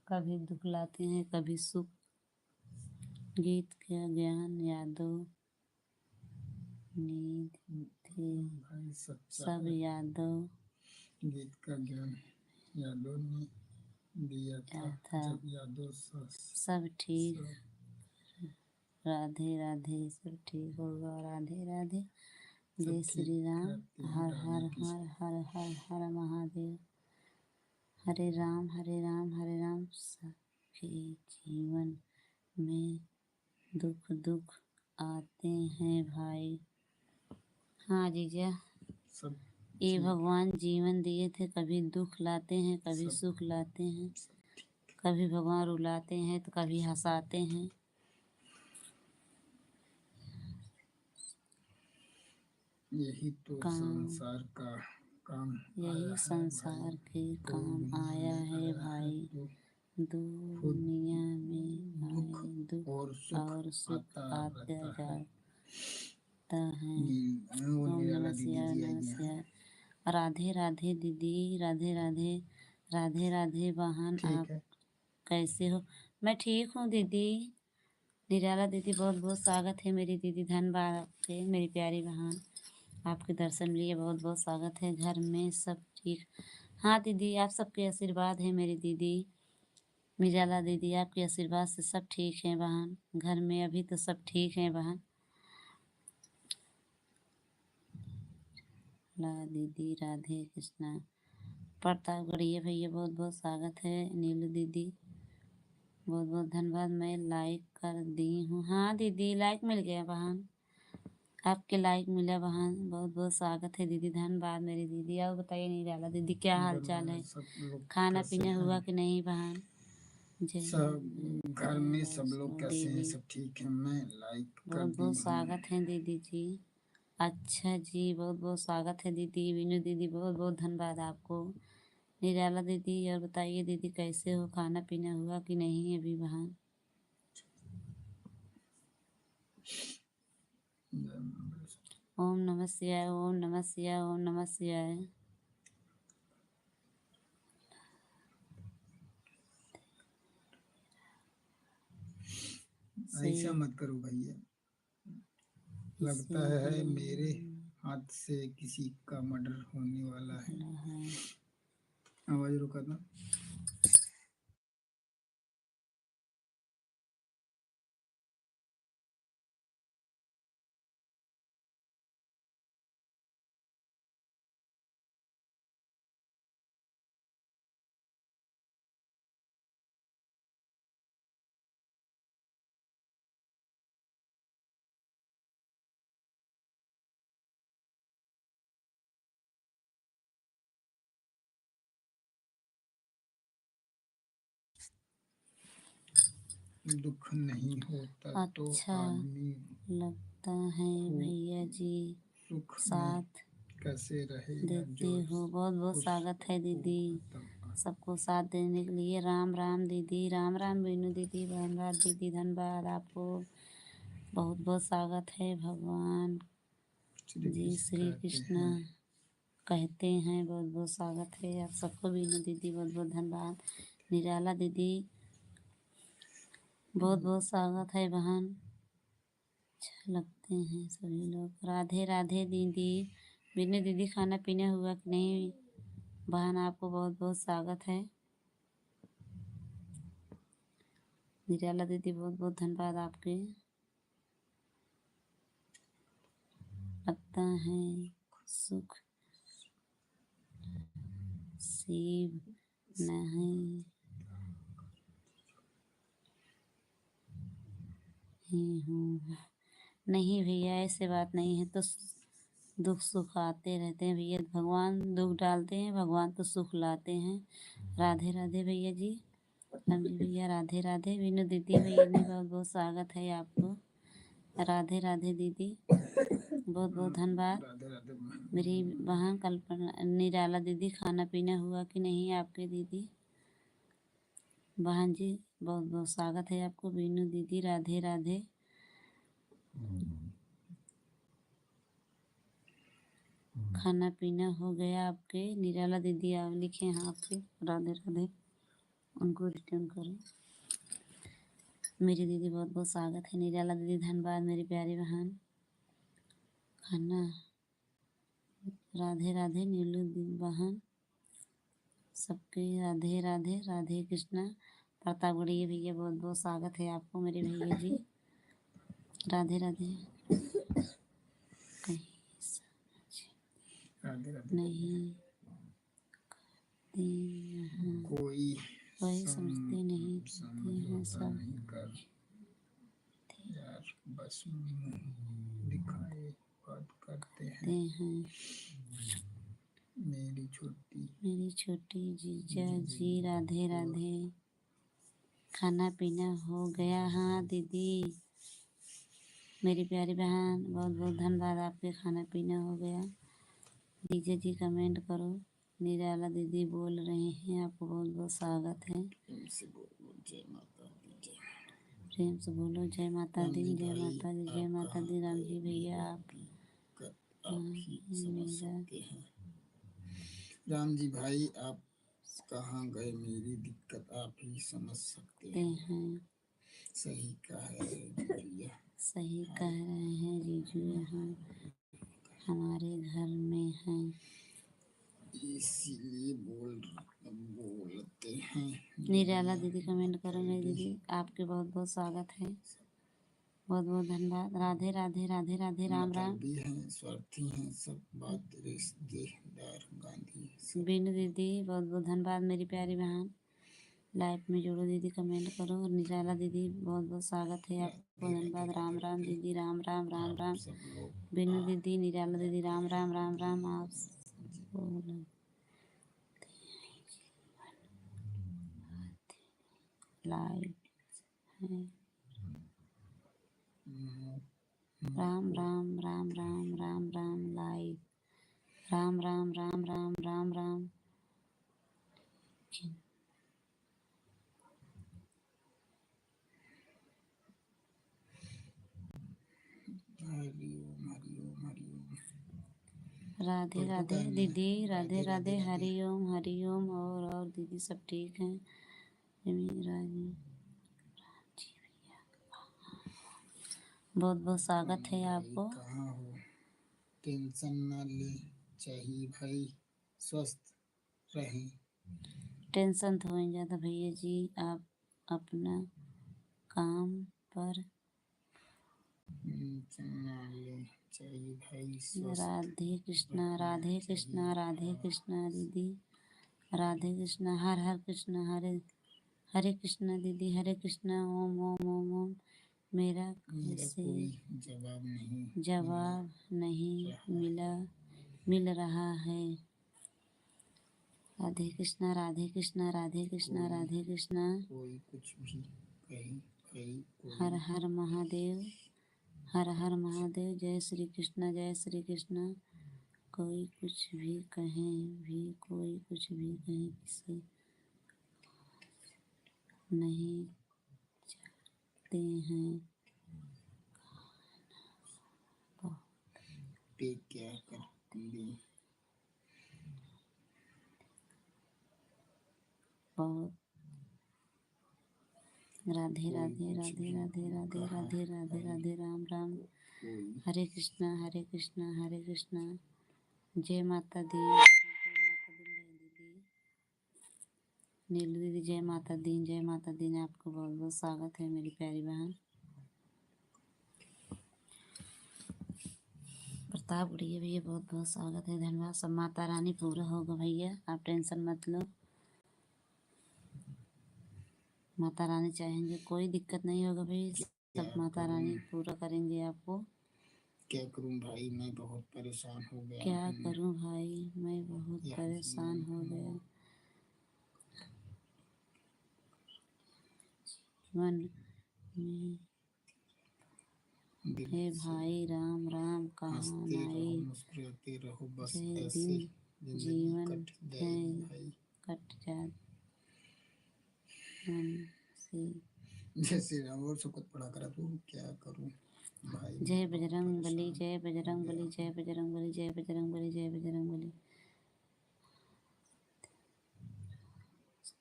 कभी दुख लाते हैं कभी सुख, गीत का ज्ञान यादों नींद थे भाई सच्चा सब है। यादों, गीत का ज्ञान यादों ने दिया था, जब यादों सब ठीक, राधे राधे सब ठीक होगा, राधे राधे, जय श्री राम, हर हर हर हर हर हर महादेव, हरे राम हरे राम हरे राम। सबके जीवन में दुख दुख आते हैं भाई। हाँ जीजा, सब ये भगवान जीवन दिए थे, कभी दुख लाते हैं कभी सुख लाते हैं, कभी भगवान रुलाते हैं तो कभी हंसाते हैं। यही तो संसार का काम, यही संसार के काम आया है भाई, दुनिया में दुख और सुख आता जाता है। ओम नमः शिवाय नमः शिवाय। राधे राधे दीदी, राधे राधे, राधे राधे बहन, आप कैसे हो? मैं ठीक हूँ दीदी। निराला दीदी बहुत बहुत स्वागत है मेरी दीदी, धन्यवाद आपके मेरी प्यारी बहन, आपके दर्शन लिए बहुत बहुत स्वागत है। घर में सब ठीक? हाँ दीदी, आप सबके आशीर्वाद है मेरी दीदी निराला दीदी, आपके आशीर्वाद से सब ठीक है बहन। घर में अभी तो सब ठीक है बहन। ला दीदी राधे कृष्णा। प्रतापगढ़िया भैया बहुत बहुत स्वागत है। नीलू दीदी बहुत बहुत धन्यवाद, मैं लाइक कर दी हूँ। हाँ दीदी लाइक मिल गया बहन, आपके लाइक मिला बहन, बहुत बहुत स्वागत है दीदी, धन्यवाद मेरी दीदी। और बताइए निराला दीदी क्या हाल चाल है, खाना पीना हुआ कि नहीं बहन? सब घर में सब लोग कैसे हैं? सब ठीक है। मैं लाइक कर बहुत बहुत स्वागत है दीदी जी। अच्छा जी, बहुत बहुत स्वागत है दीदी। विनू दीदी बहुत बहुत धन्यवाद आपको। निराला दीदी और बताइए दीदी कैसे हो, खाना पीना हुआ कि नहीं अभी बहन? ओम नमः शिवाय, ओम नमः शिवाय, ओम नमः शिवाय। ऐसा मत करो भैया, लगता है मेरे हाथ से किसी का मर्डर होने वाला है। है। आवाज रुका था। दुख नहीं होता तो अच्छा आदमी लगता है को भैया जी, सुख में साथ कैसे रहेगा देते जो हो। बहुत बहुत स्वागत है दीदी, सबको साथ देने के लिए। राम राम दीदी, राम राम बीनू दीदी, धन्यवाद दीदी, धन्यवाद आपको। बहुत बहुत स्वागत है। भगवान जी श्री कृष्ण कहते हैं। बहुत बहुत स्वागत है आप सबको। बीनू दीदी बहुत बहुत धन्यवाद। निराला दीदी बहुत बहुत स्वागत है बहन। अच्छा लगते हैं सभी लोग। राधे राधे दीदी। बीनू दीदी खाना पीना हुआ कि नहीं बहन? आपको बहुत बहुत स्वागत है। निराला दीदी बहुत बहुत धन्यवाद आपके। लगता है सुख शिव नहीं ही हूँ। नहीं भैया ऐसे बात नहीं है। तो दुख सुख आते रहते हैं भैया। भगवान दुख डालते हैं, भगवान तो सुख लाते हैं। राधे राधे भैया जी, लंबी भैया राधे राधे। वीनू दीदी भैया जी बहुत बहुत स्वागत है आपको। राधे राधे दीदी बहुत बहुत धन्यवाद। राधे राधे। मेरी बहन कल्पना निराला दीदी खाना पीना हुआ कि नहीं आपके दीदी? बहन जी बहुत बहुत स्वागत है आपको। वीनू दीदी राधे राधे। खाना पीना हो गया आपके? निराला दीदी आप लिखे हैं आपके राधे राधे, उनको रिटर्न करो। मेरी दीदी बहुत बहुत स्वागत है। निराला दीदी धन्यवाद मेरी प्यारी बहन। खाना राधे राधे। नीलू दीदी बहन सबके राधे राधे। राधे कृष्णा। प्रतापगढ़ी भैया बहुत बहुत स्वागत है आपको मेरे भैया जी। राधे राधे। कहीं राधे राधे। नहीं यहाँ कोई समझते नहीं कहते हैं सब नहीं कर यार, बस मुंह दिखाए बात करते हैं। मेरी छोटी जीजा जी राधे राधे। खाना पीना हो गया? हाँ दीदी मेरी प्यारी बहन बहुत बहुत धन्यवाद आपके। खाना पीना हो गया? जीजा जी कमेंट करो। निराला दीदी बोल रहे हैं आपको बहुत बहुत स्वागत है। प्रेम से बोलो जय माता दी, जय माता दी, जय माता दी। राम जी भैया आप मेरा राम जी भाई आप कहाँ गए? मेरी दिक्कत आप ही समझ सकते हैं। सही कह रहे हैं भैया। सही कह रहे हैं जीजू, यहाँ हमारे घर में हैं इसीलिए बोलते हैं। निराला दीदी कमेंट करो मेरी दीदी। आपके बहुत बहुत स्वागत है। बहुत बहुत धन्यवाद। राधे राधे राधे राधे। राम राम। भी हैं, स्वार्थी हैं, सब बात रिश्तेदार गांधी। बीनू दीदी बहुत बहुत धन्यवाद मेरी प्यारी बहन। लाइव में जोड़ो दीदी, कमेंट करो। और निराला दीदी बहुत बहुत स्वागत है आपको। धन्यवाद। राम राम दीदी, राम राम राम राम। बीनू दीदी, निराला दीदी राम राम राम राम। आप लाइव है। राम राम राम राम राम राम। लाइव राम राम राम राम राम राम। हरिओम हरिओम हरिओम। राधे राधे दीदी, राधे राधे। हरिओम हरिओम। और दीदी सब ठीक हैं? बहुत बहुत स्वागत है आपको। कहाँ हो? टेंशन ना ले चाहिए भाई, स्वस्थ रहें। टेंशन तो हो ही जाता भैया जी, आप अपना काम पर। टेंशन ना ले चाहिए भाई, स्वस्थ राधे कृष्णा, रहना राधे कृष्णा, चाहिए। राधे कृष्णा दीदी, राधे कृष्णा, हर हर कृष्णा, हरे हरे कृष्णा दीदी, हरे कृष्णा, ओम ओम ओम ओम। मेरा मेरा कैसे कोई जवाब नहीं जवाब नहीं रहा है। मिल रहा है। राधे कृष्णा, राधे कृष्णा, राधे कृष्णा, राधे कृष्णा। कोई कुछ भी कही भाई, हर कोई हर महादेव, हर हर महादेव, जय श्री कृष्णा, जय श्री कृष्णा। कोई कुछ भी कहें भी, कोई कुछ भी कहें, किसे नहीं चाहते हैं। पे क्या कर भी बहुत राधे कोई राधे कुछ राधे भी राधे राधे कहा राधे राधे भाई, राधे, राम राम। कोई हरे कृष्णा, हरे कृष्णा, हरे कृष्णा। जय माता दी, जय माता दी मेरी दीदी नीलू दीदी, जय माता दी, जय माता दी। आपको बहुत बहुत स्वागत है मेरी प्यारी बहन। प्रताप उड़िए भैया, बहुत बहुत स्वागत है, धन्यवाद। सब माता रानी पूरा होगा भैया, आप टेंशन मत लो। माता रानी चाहेंगे कोई दिक्कत नहीं होगा भाई, सब माता रानी पूरा करेंगे आपको। क्या करूं भाई, मैं बहुत परेशान हो गया क्या हूं। करूं भाई, मैं बहुत परेशान हो गया। मन में हे भाई, राम राम कहाँ हंसते रहो, नाई। मुस्कुराते रहो, बस जय ऐसे दिन जिंदगी जीवन कट है, जाएगी भाई। कट जात मन से। जैसे राम और शपथ पढ़ा करा तू, क्या करूं भाई, जय मैं बहुत बजरंग बली, परेशान जय हो बजरंग गया बली, जय हूं। बजरंग बली, जय बजरंग बली, जय बजरंग बली।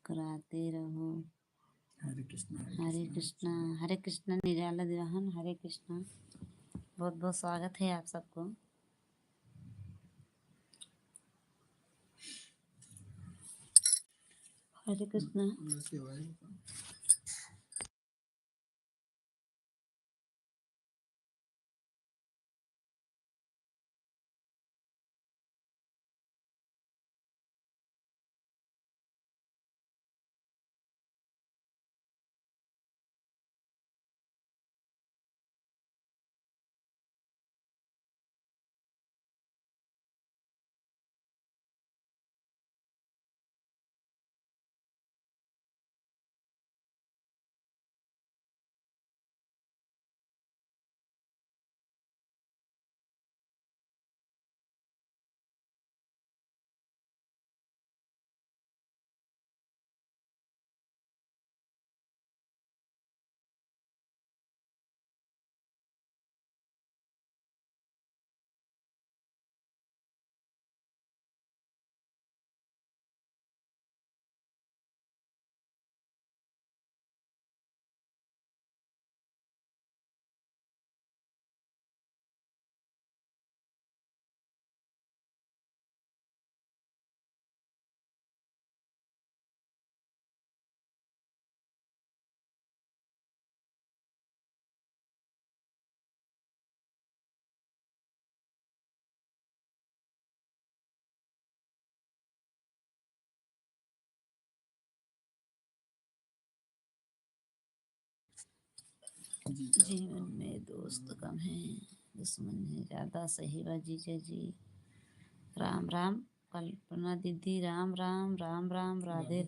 कराते रहो। हरे कृष्णा, हरे कृष्णा, हरे कृष्णा निराला दिवाहन, हरे कृष्णा। बहुत बहुत स्वागत है आप सबको। हरे कृष्णा। जीवन में दोस्त कम है, दुश्मन है ज्यादा, सही बात जीजा जी। राम राम कल्पना दीदी, राम राम राम राम। राधे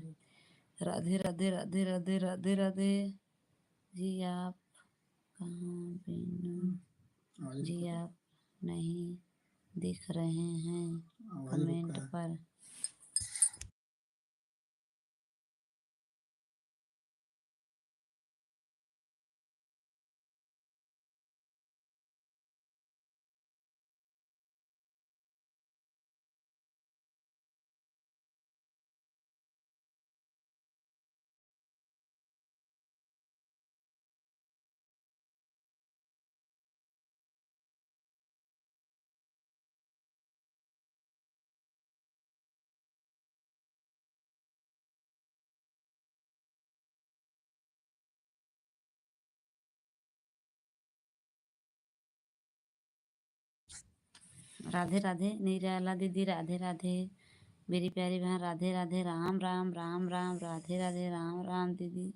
राधे राधे राधे राधे राधे राधे जी। आप कहाँ बिनु जी, आप नहीं दिख रहे हैं कमेंट पर। राधे राधे निराला दीदी, राधे राधे मेरी प्यारी बहन, राधे राधे, राम राम राम राम, राधे राधे, राम राम दीदी।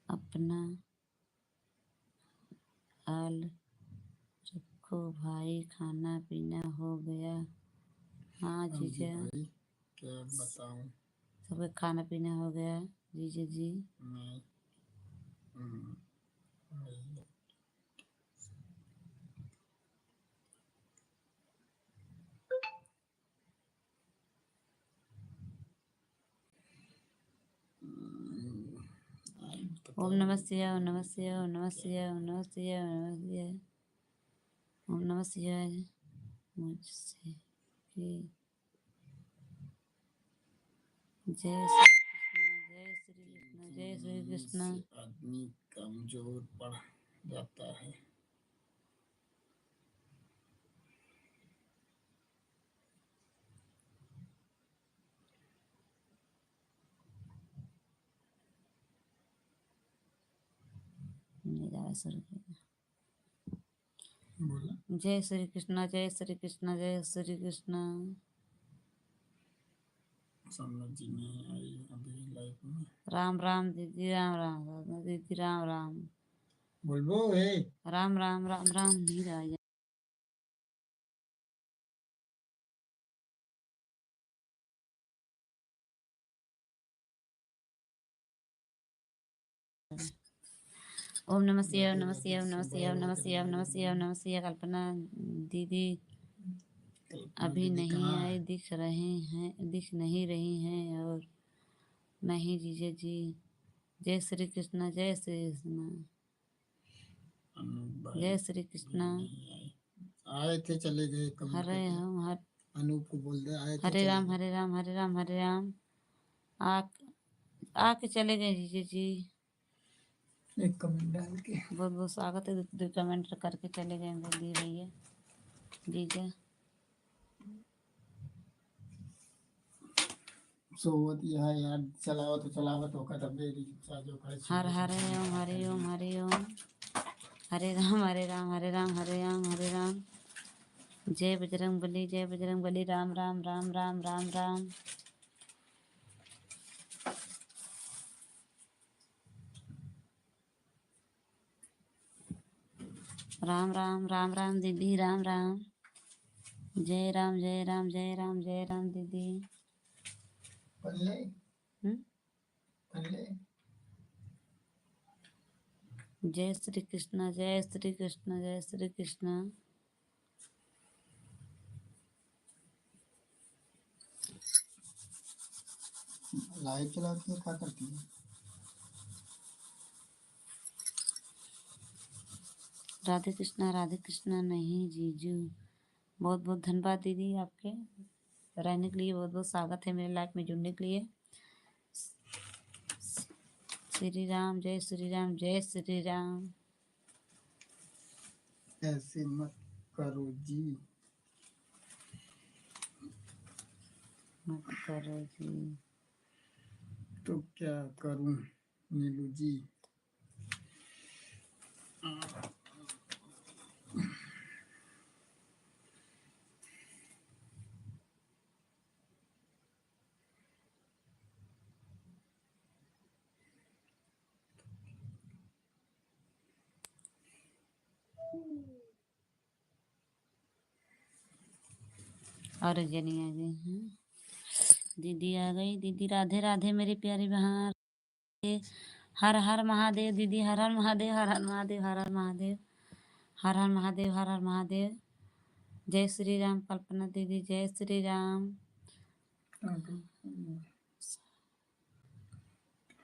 अपना हाल रखो भाई, खाना पीना हो गया? हाँ अब जी जीजा, भाई क्या बताऊं, सबका खाना पीना हो गया जीजा जी। मैं वही आज ओम बताओ नमः शिवाय, ओम नमः शिवाय, ओम नमः शिवाय, ओम नमः शिवाय, ओम नमः शिवाय, ओम नमः शिवाय। मुझसे की जय श्री कृष्ण, जय श्री कृष्ण, जय श्री कृष्ण। से आदमी कमजोर पड़ जाता है। बोला जय श्री कृष्ण, जय श्री कृष्ण, जय श्री कृष्ण। समझ नहीं आई अभी लाइफ में। राम राम दीदी, राम राम दीदी, राम राम। बोलबो है राम राम राम राम नहीं रहा। ओम नमः शिवाय, ओम नमः शिवाय, ओम नमः शिवाय, ओम नमः शिवाय, ओम नमः शिवाय, ओम नमः शिवाय। कल्पना दीदी अभी नहीं आई, दिख नहीं रही हैं। और नहीं जीजा जी। जय श्री कृष्ण, जय श्री कृष्ण, जय श्री कृष्ण। आए थे चले गए कमेंट हरे करके। हम हर अनूप को बोल दे आए थे हरे चले राम, गए। हरे राम, हरे राम, हरे राम। आके चले गए जीजा जी। एक कमेंट डाल के बहुत बहुत स्वागत है। दो कमेंट करके चले गए दीदी भैया जीजा। सोवत यह यार चलावत होकर तब मेरी जो खड़े हर हरे ओम, हरे ओम, हरे ओम। हरे राम, हरे राम, हरे राम, हरे राम, हरे राम। जय बजरंग बली, जय बजरंग बली। राम राम राम राम राम राम। राम राम राम राम दीदी, राम राम। जय राम, जय राम, जय राम, जय राम दीदी। पल्ले हम्म? पल्ले जय श्री कृष्ण, जय श्री कृष्ण, जय श्री कृष्ण। लाइव चलाती है क्या करती है? राधे कृष्णा, राधे कृष्णा नहीं जीजू। बहुत बहुत धन्यवाद दीदी आपके रहने के लिए। बहुत बहुत स्वागत है मेरे लाइफ में जुड़ने के लिए। श्री राम, जय श्री राम, जय श्री राम। ऐसे मत करो जी, मत करो जी। तो क्या करूं नीलू जी। और जनी आ गई हैं, दीदी आ गई। दीदी राधे राधे मेरी प्यारी बहन। हर हर महादेव दीदी, हर हर महादेव, हर हर महादेव, हर हर महादेव, हर हर महादेव, हर हर महादेव। जय श्री राम कल्पना दीदी, जय श्री राम।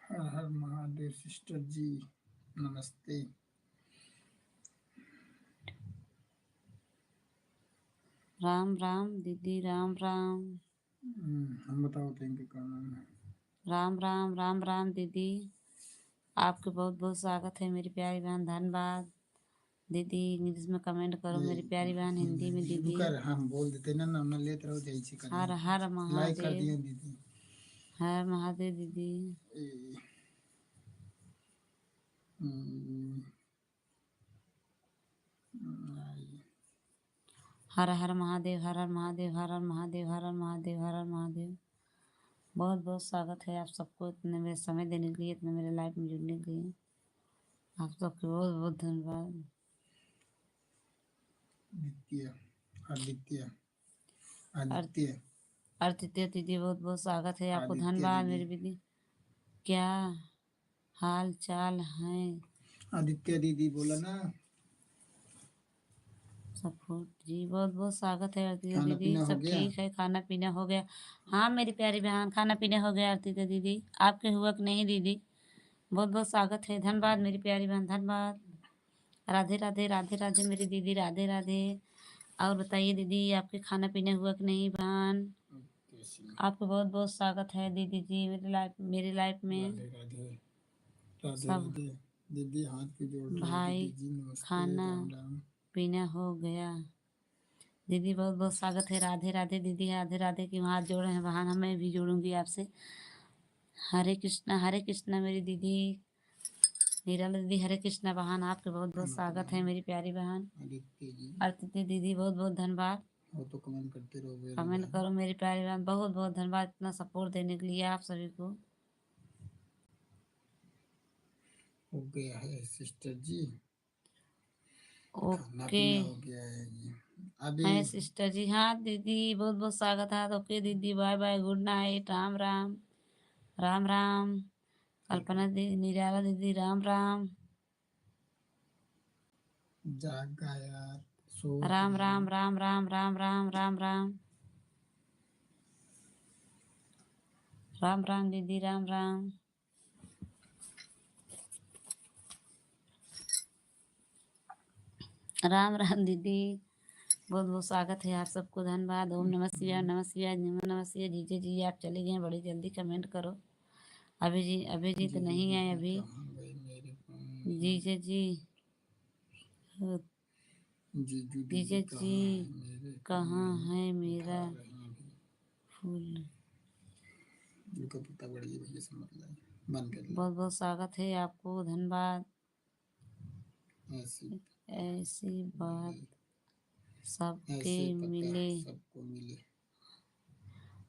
हर हर महादेव सिस्टर जी, नमस्ते। राम राम दीदी, राम राम। हम बताओ तो इनके काम है। राम राम राम राम दीदी। आपके बहुत बहुत स्वागत है मेरी प्यारी बहन। धन्यवाद दीदी। इंग्लिश में कमेंट करो मेरी प्यारी बहन, हिंदी में दीदी। कर हम बोल देते ना ना लेते रहो जैसे कर हर हर लाइक कर दिए महादेव, दीदी। हर महादेव दीदी। हम्म, हर हर महादेव, हर हर महादेव, हर हर महादेव, हर हर महादेव, हर हर महादेव। बहुत बहुत स्वागत है आप सबको इतने मेरे समय देने के लिए, इतने मेरे लाइफ में जुड़ने के लिए। आप सबको बहुत बहुत धन्यवाद। आदित्य आदित्य और आदित्य आदित्य दीदी बहुत बहुत स्वागत है आपको, आदित्य धन्यवाद दीदी मेरी दीदी। क्या हाल चाल है? आदित्य दीदी बोला ना। सपोर्ट जी, बहुत बहुत स्वागत है आरती खाना दीदी। पीना हो सब गया? ठीक है, खाना पीना हो गया। हाँ मेरी प्यारी बहन, खाना पीना हो गया आरती दीदी। आपके हुआ कि नहीं दीदी? बहुत बहुत स्वागत है, धन्यवाद मेरी प्यारी बहन, धन्यवाद। राधे राधे, राधे राधे मेरी दीदी, राधे राधे। और बताइए दीदी, आपके खाना पीना हुआ कि नहीं बहन? कैसी? आपको बहुत बहुत स्वागत है दीदी जी मेरी लाइफ में। राधे राधे राधे सब राधे दीदी, हाथ भी जोड़ रहे हैं भाई दीदी जी, नमस्ते, खाना राम राम। पीना हो गया दीदी, बहुत बहुत स्वागत है। राधे राधे दीदी, राधे राधे की हाथ जोड़े हैं बहन, हमें भी जोड़ूंगी आपसे। हरे कृष्णा मेरी दीदी, नीरल दीदी, हरे कृष्णा बहन। आपके बहुत बहुत खाना स्वागत पीना है मेरी प्यारी बहन आदित्य जी आरती दीदी, बहुत बहुत धन्यवाद। हो तो कमेंट करते रहो मेरी कमेंट बहन। करो मेरी प्यारी बहन, बहुत बहुत धन्यवाद इतना सपोर्ट देने के लिए आप सभी को। हो गया है सिस्टर जी, खाना ओके पीना हो गया है जी अभी। है सिस्टर जी। हाँ दीदी, बहुत बहुत स्वागत है। ओके दीदी, bye bye, good night, Ram Ram, Ram Ram. Kalpana दीदी, निराला दीदी, राम राम, जागा यार, सो राम रही राम, हो। राम राम, राम राम, राम राम, राम राम दीदी, राम राम। राम राम दीदी, बहुत बहुत स्वागत है आप सबको, धन्यवाद। ओम नमः शिवाय, नमः शिवाय, नमः शिवाय। जीजे जी आप चले गए बड़ी जल्दी, कमेंट करो। अभिजीत जी नहीं है दीदी अभी। कहाँ गई मेरे फोन? जीजे जी, जीजू जीजे दीदी जी कहाँ है? मेरे फोन कहाँ नहीं है उठा मेरा रहे हैं अभी। फूल? इनका पता बढ़िया भैया से मतलब बंद कर लो। बहुत बहुत स्वागत है आपको, धन्यवाद। ऐसी ऐसी बात मिले, सबके ऐसे पता मिले। सबको मिले।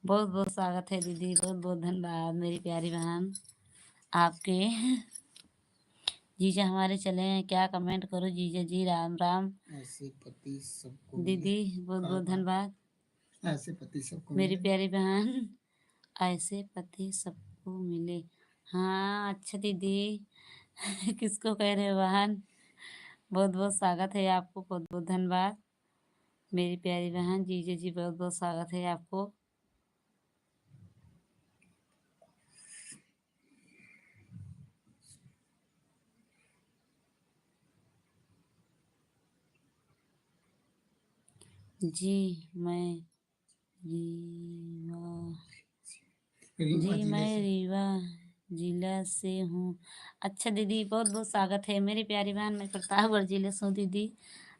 बहुत बहुत स्वागत है दीदी, बहुत बहुत धन्यवाद मेरी प्यारी बहन आपके। जीजा हमारे चले हैं क्या? कमेंट करो जीजा जी, राम राम। ऐसे पति सबको मिले। दीदी बहुत का बहुत धन्यवाद ऐसे पति सबको मेरी मिले। प्यारी बहन। ऐसे पति सबको मिले। हाँ अच्छा दीदी। किसको कह रहे हो बहन? बहुत बहुत स्वागत है आपको, बहुत बहुत धन्यवाद मेरी प्यारी बहन। जीजा जी बहुत बहुत स्वागत है आपको। जी मैं रीवा रीवा जी जिले मैं से। रीवा जिला से हूँ। अच्छा दीदी, बहुत बहुत स्वागत है मेरी प्यारी बहन, मैं प्रतापगढ़ जिले से हूँ दीदी।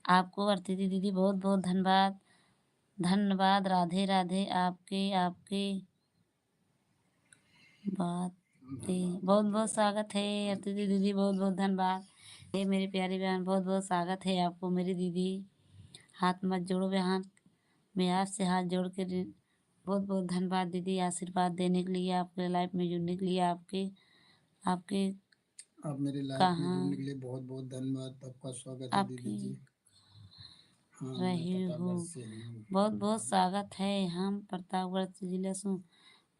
आपको आरती दीदी बहुत बहुत धन्यवाद, धन्यवाद। राधे राधे। आपके आपके बातें, बहुत बहुत स्वागत है आरती दीदी, बहुत बहुत धन्यवाद। हे मेरी प्यारी बहन, बहुत बहुत स्वागत है आपको मेरी दीदी। हाथ मत जोड़ो बहन, मैं आपसे हाथ जोड़ के बहुत बहुत धन्यवाद दीदी, आशीर्वाद देने के लिए, आपके लाइफ में जुड़ने के लिए। आपके आपके आप मेरे लाइफ में कहाँ जुड़ने के लिए बहुत बहुत धन्यवाद। आपका स्वागत है दीदी आपकी जी। हाँ मैं रही हूँ। प्रतापगढ़ से हूँ। बहुत बहुत स्वागत है, हम प्रतापगढ़ जिले से हूँ।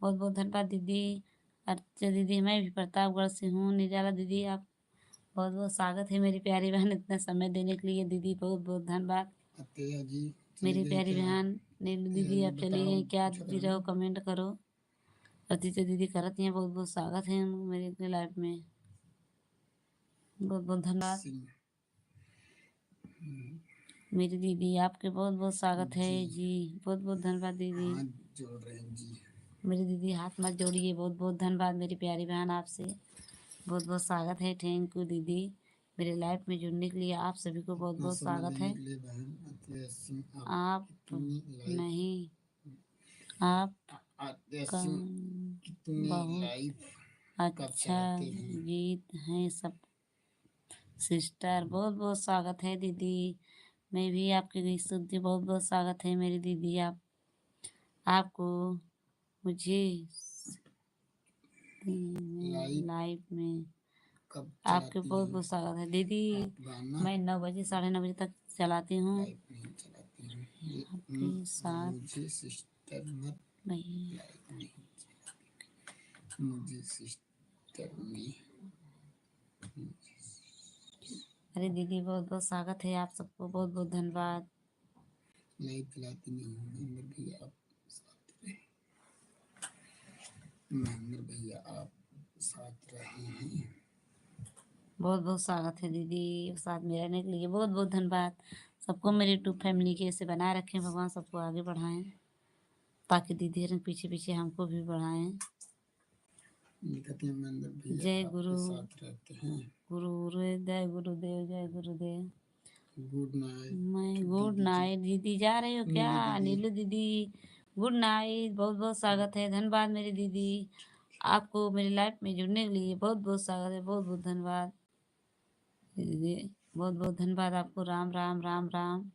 बहुत बहुत धन्यवाद दीदी। अच्छा दीदी, मैं भी प्रतापगढ़ से हूँ। निराला दीदी आप बहुत बहुत स्वागत है मेरी प्यारी बहन, इतना समय देने के लिए दीदी, बहुत बहुत धन्यवाद अत्या जी चले मेरी गए प्यारी क्या? बहन। नीलू अत्या दीदी जी आप चली बताओ, गई क्या? पूछा दीदी करो रहो, ना। कमेंट करो। अतिथि दीदी करती हैं, बहुत बहुत स्वागत है मेरी लाइफ में, बहुत बहुत धन्यवाद सिंह। हम्म, मेरी दीदी, आपके बहुत बहुत स्वागत है जी जी। बहुत बहुत धन्यवाद दीदी हाथ जोड़ रहे हैं जी। मेरी दीदी, हाथ मत जोड़िए। बहुत बहुत धन्यवाद मेरी प्यारी बहन आपसे, बहुत बहुत स्वागत है। थैंक यू दीदी मेरे लाइफ में जुड़ने के लिए, आप सभी को बहुत इतना बहुत समय स्वागत देने है। के लिए बहन अत्या सिंह, आप आप कितनी लाइफ नहीं, आप अत्या का सिंह कितनी बहुत लाइफ का अच्छा चाहते हैं। गीत हैं सब। सिस्टर बहुत बहुत स्वागत है दीदी मैं भी आपकी गई स्तुति बहुत बहुत स्वागत है मेरी दीदी। आपको मुझे लाइव लाइव में कब आपके चलाती बहुत हैं बहुत स्वागत है दीदी। आप गाना? मैं 9 बजे 9:30 तक चलाती हूँ लाइव नहीं चलाती हैं ये आपके साथ। मुझे सिस्टर मत भैया लाइव नहीं चलाती, मुझे सिस्टर में अरे दीदी बहुत बहुत स्वागत है आप सबको, बहुत बहुत धन्यवाद। लाइव चलाती नहीं हूँ महेंद्र भैया, आप साथ रहे, महेंद्र भैया आप साथ रहे हैं। बहुत बहुत स्वागत है दीदी, साथ में रहने के लिए बहुत बहुत धन्यवाद। सबको मेरी यूट्यूब फैमिली के ऐसे बनाए रखें भगवान, सबको आगे बढ़ाएं ताकि दीदी रंग पीछे पीछे हमको भी बढ़ाएं। लिखते हैं महेंद्र भैया जय आपके गुरु साथ रहते हैं। गुरुदेव, जय गुरुदेव, जय गुरुदेव। गुड नाइट मैं गुड दीदी जी, नाइट। दीदी जा रही हो क्या? नीली दीदी। नीलू दीदी गुड नाइट, बहुत बहुत स्वागत है, धन्यवाद मेरी दीदी। आपको मेरी लाइफ में जुड़ने के लिए बहुत बहुत स्वागत है, बहुत बहुत धन्यवाद दीदी, बहुत बहुत धन्यवाद आपको। राम राम राम राम।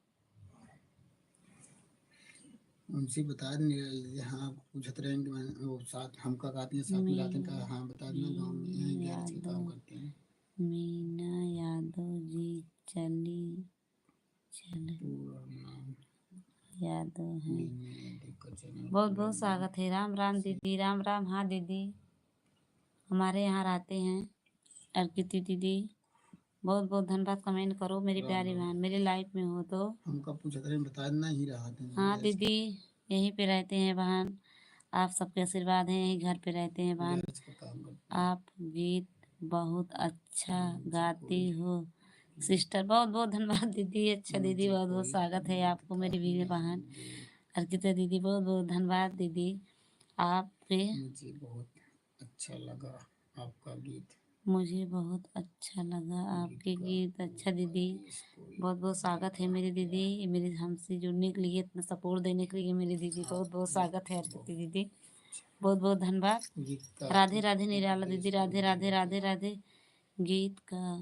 उनसे बता देंगे, हाँ पूछते रहेंगे वो साथ हम का गाते हैं साथ में गाते हैं, कहा हाँ बता देना गाँव में यहीं गैरेज का काम करते हैं। मीना यादव जी चली पूरा नाम यादव है। मीना यादव का चैनल बहुत पूरा बहुत नाम स्वागत है। राम राम दीदी, राम राम। हाँ दीदी हमारे यहाँ रहते हैं अर्पिति दीदी, बहुत बहुत धन्यवाद। कमेंट करो मेरी राम प्यारी राम। बहन, मेरी लाइफ में हो तो। हमका पूछते रहे बता देना ही रहा था हाँ गैरेज दीदी यहीं पे रहते हैं बहन, आप सबके आशीर्वाद हैं, यहीं घर पे रहते हैं बहन। गैरेज का काम करते हैं। आप गीत बहुत अच्छा मुझे गाती कोई हो सिस्टर, बहुत बहुत धन्यवाद दीदी। अच्छा दीदी मुझे बहुत बहुत कोई स्वागत है आपको मिलता मेरी ही बीवी बहन नहीं, अर्पिता दीदी, बहुत बहुत धन्यवाद दीदी। आपके मुझे बहुत अच्छा लगा आपका गीत, मुझे बहुत अच्छा लगा गीत आपके का गीत। अच्छा दीदी उपदेश कोई बहुत बहुत स्वागत है देता मेरी क्या, दीदी, मेरे हमसे जुड़ने के लिए, इतना सपोर्ट देने के लिए मेरी दीदी, बहुत बहुत आप स्वागत है बहुत अर्पिता दीदी, बहुत बहुत धन्यवाद। गीत का राधे राधे निराला उपदेश दीदी, कोई राधे राधे देता राधे क्या, राधे। गीत का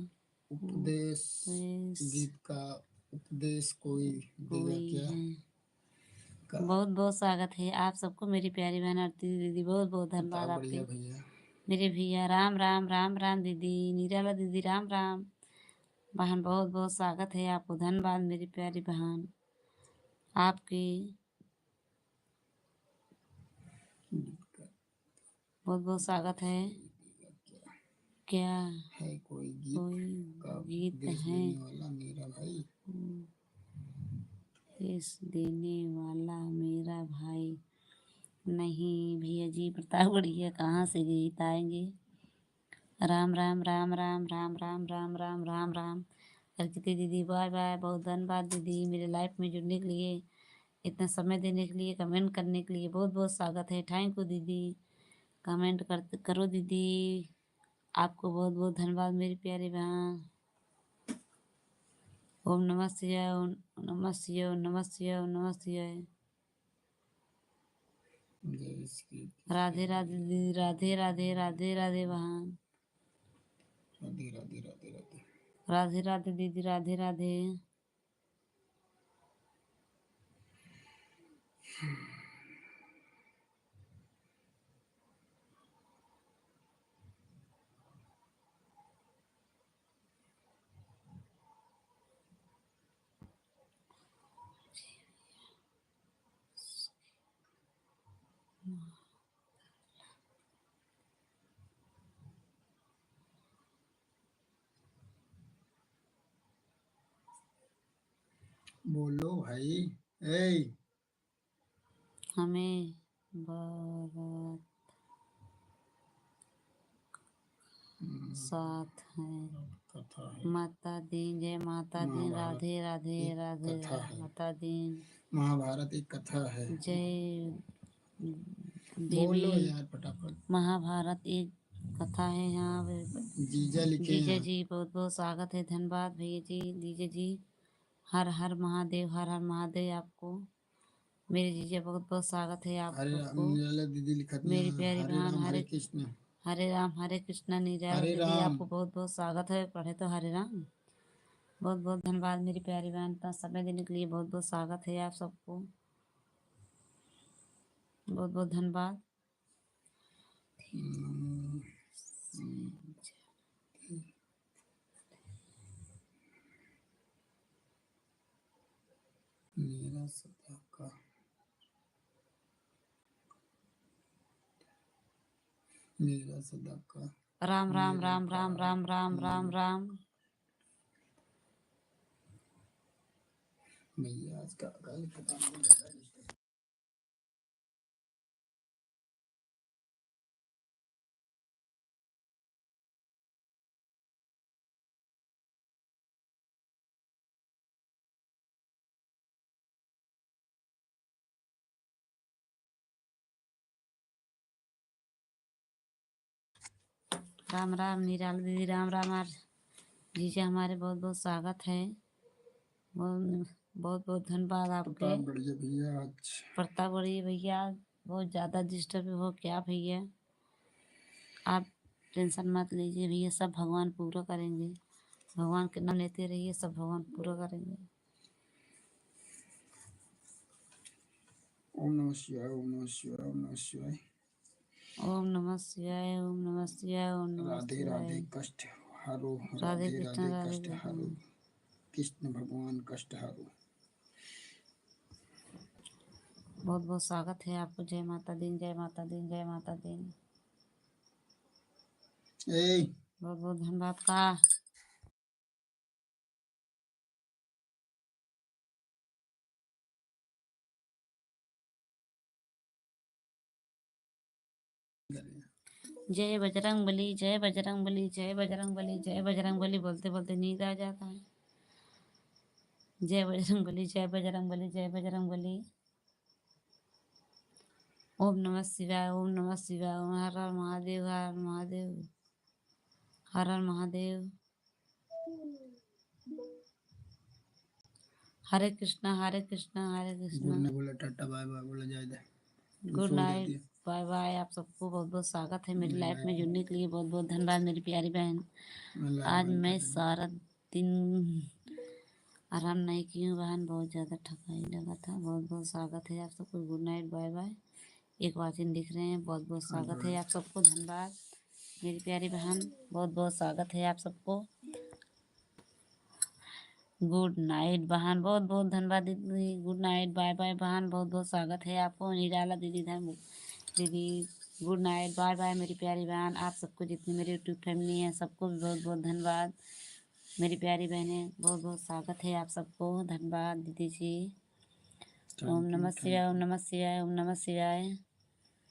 उपदेश उपदेश गीत का उपदेश कोई देगा कोई क्या है। का। बहुत बहुत स्वागत है आप सबको मेरी प्यारी बहन आरती दीदी, बहुत बहुत धन्यवाद किताब आपके बढ़िया भैया। मेरे भैया। राम राम राम राम दीदी, निराला दीदी राम राम। बहन बहुत बहुत स्वागत है आपको, धन्यवाद मेरी प्यारी बहन आपकी, गीत का बहुत बहुत स्वागत है। देगा क्या क्या है, कोई गीत कोई का गीत उपदेश है देने वाला मेरा भाई। देश देने वाला मेरा भाई? नहीं भैया जी, प्रतापगढ़ कहाँ से गीत आएंगे? राम राम राम राम राम राम राम राम राम राम। अर्पिता दीदी बाय बाय, बहुत धन्यवाद दीदी मेरे लाइफ में जुड़ने के लिए, इतना समय देने के लिए, कमेंट करने के लिए बहुत बहुत स्वागत है। थैंक यू दीदी, कमेंट करो दीदी, आपको बहुत बहुत धन्यवाद मेरी प्यारी बहन। ओम नमः शिवाय, ओम नमः शिवाय, ओम नमः शिवाय, ओम नमः शिवाय। जय श्री राधे राधे दीदी, राधे राधे राधे राधे बहन, राधे राधे राधे राधे। राधे राधे दीदी, राधे राधे। बोलो भाई। ए हमें बहुत साथ है कथा है, माता दी, जय माता दी, महाभारत राधे राधे एक राधे कथा है, माता दी, महाभारत एक कथा है। जय देवी। बोलो यार फटाफट। महाभारत एक कथा है यहाँ पे। जीजा लिखे जीजा हैं। जी बहुत बहुत स्वागत है, धन्यवाद भैया जी, जीजा जी। हर हर महादेव, हर हर महादेव आपको मेरे जीजा, बहुत बहुत स्वागत है आप हरे राम सबको निराला दीदी लिखती मेरी हैं, प्यारी हरे बहन। राम हरे कृष्ण। हरे राम हरे कृष्णा, निराला हरे दीदी राम आपको बहुत बहुत स्वागत है, पढ़े तो हरे राम, बहुत बहुत धन्यवाद मेरी प्यारी बहन, इतना समय देने के लिए बहुत बहुत स्वागत है आप सबको, बहुत बहुत धन्यवाद। मेरा सदा का मेरा सदा का राम राम राम राम राम राम राम राम। भैया आज का कल पता नहीं लगा। राम राम निराला दीदी, राम राम। आज जीजा हमारे बहुत बहुत स्वागत है, बहुत बहुत बहुत धन्यवाद आपके। प्रताप बढ़िया भैया आज प्रताप बढ़िया भैया, बहुत ज़्यादा डिस्टर्ब हो क्या भैया, आप टेंशन मत लीजिए भैया, सब भगवान पूरा करेंगे, भगवान के नाम लेते रहिए, सब भगवान पूरा करेंगे। ओम नमः शिवाय ओम नमः शिवाय ओम नमः शिवाय। ओम नमः शिवाय ओम नमः शिवाय ओम नमः राधे राधे शिवाय। कष्ट हरो, राधे राधे कृष्ण राधे राधे कष्ट हरो, कृष्ण। कृष्ण भगवान कष्ट हरो। बहुत बहुत स्वागत है आपको, जय माता दी जय माता दी जय माता दी। ए बहुत बहुत धन्यवाद का। जय बजरंग बली जय बजरंग बली जय बजरंग बली जय बजरंग बली, बोलते बोलते नींद आ जाता है। जय बजरंग बली जय बजरंग बली जय बजरंग बली। ओम नमः शिवाय ओम नमः शिवाय ओम हर हर महादेव हर हर महादेव हर हर महादेव। हरे कृष्णा हरे कृष्णा हरे कृष्णा। गुड ने बोला टाटा बाय बाय बोला जाए दे। Good night bye bye. आप सबको बहुत बहुत स्वागत है मेरी लाइफ में जुड़ने के लिए, बहुत बहुत धन्यवाद मेरी प्यारी बहन। आज मैं सारा दिन आराम नहीं की हूँ बहन, बहुत ज़्यादा थकाई लगा था। बहुत बहुत स्वागत है आप सबको, गुड नाइट बाय बाय। एक वाचिन दिख रहे हैं, बहुत बहुत स्वागत है आप सबको, धन्यवाद मेरी प्यारी बहन, बहुत बहुत स्वागत है आप सबको। गुड नाइट बहन, बहुत बहुत धन्यवाद दीदी, गुड नाइट बाय बाय बहन, बहुत बहुत स्वागत है आपको। निराला दीदी दीदी गुड नाइट बाय बाय मेरी प्यारी बहन। आप सबको जितनी मेरी यूट्यूब फैमिली है सबको भी बहुत बहुत धन्यवाद मेरी प्यारी बहनें, बहुत बहुत स्वागत है आप सबको, धन्यवाद दीदी जी। ओम नमः शिवाय ओम नमः शिवाय ओम नमः शिवाय।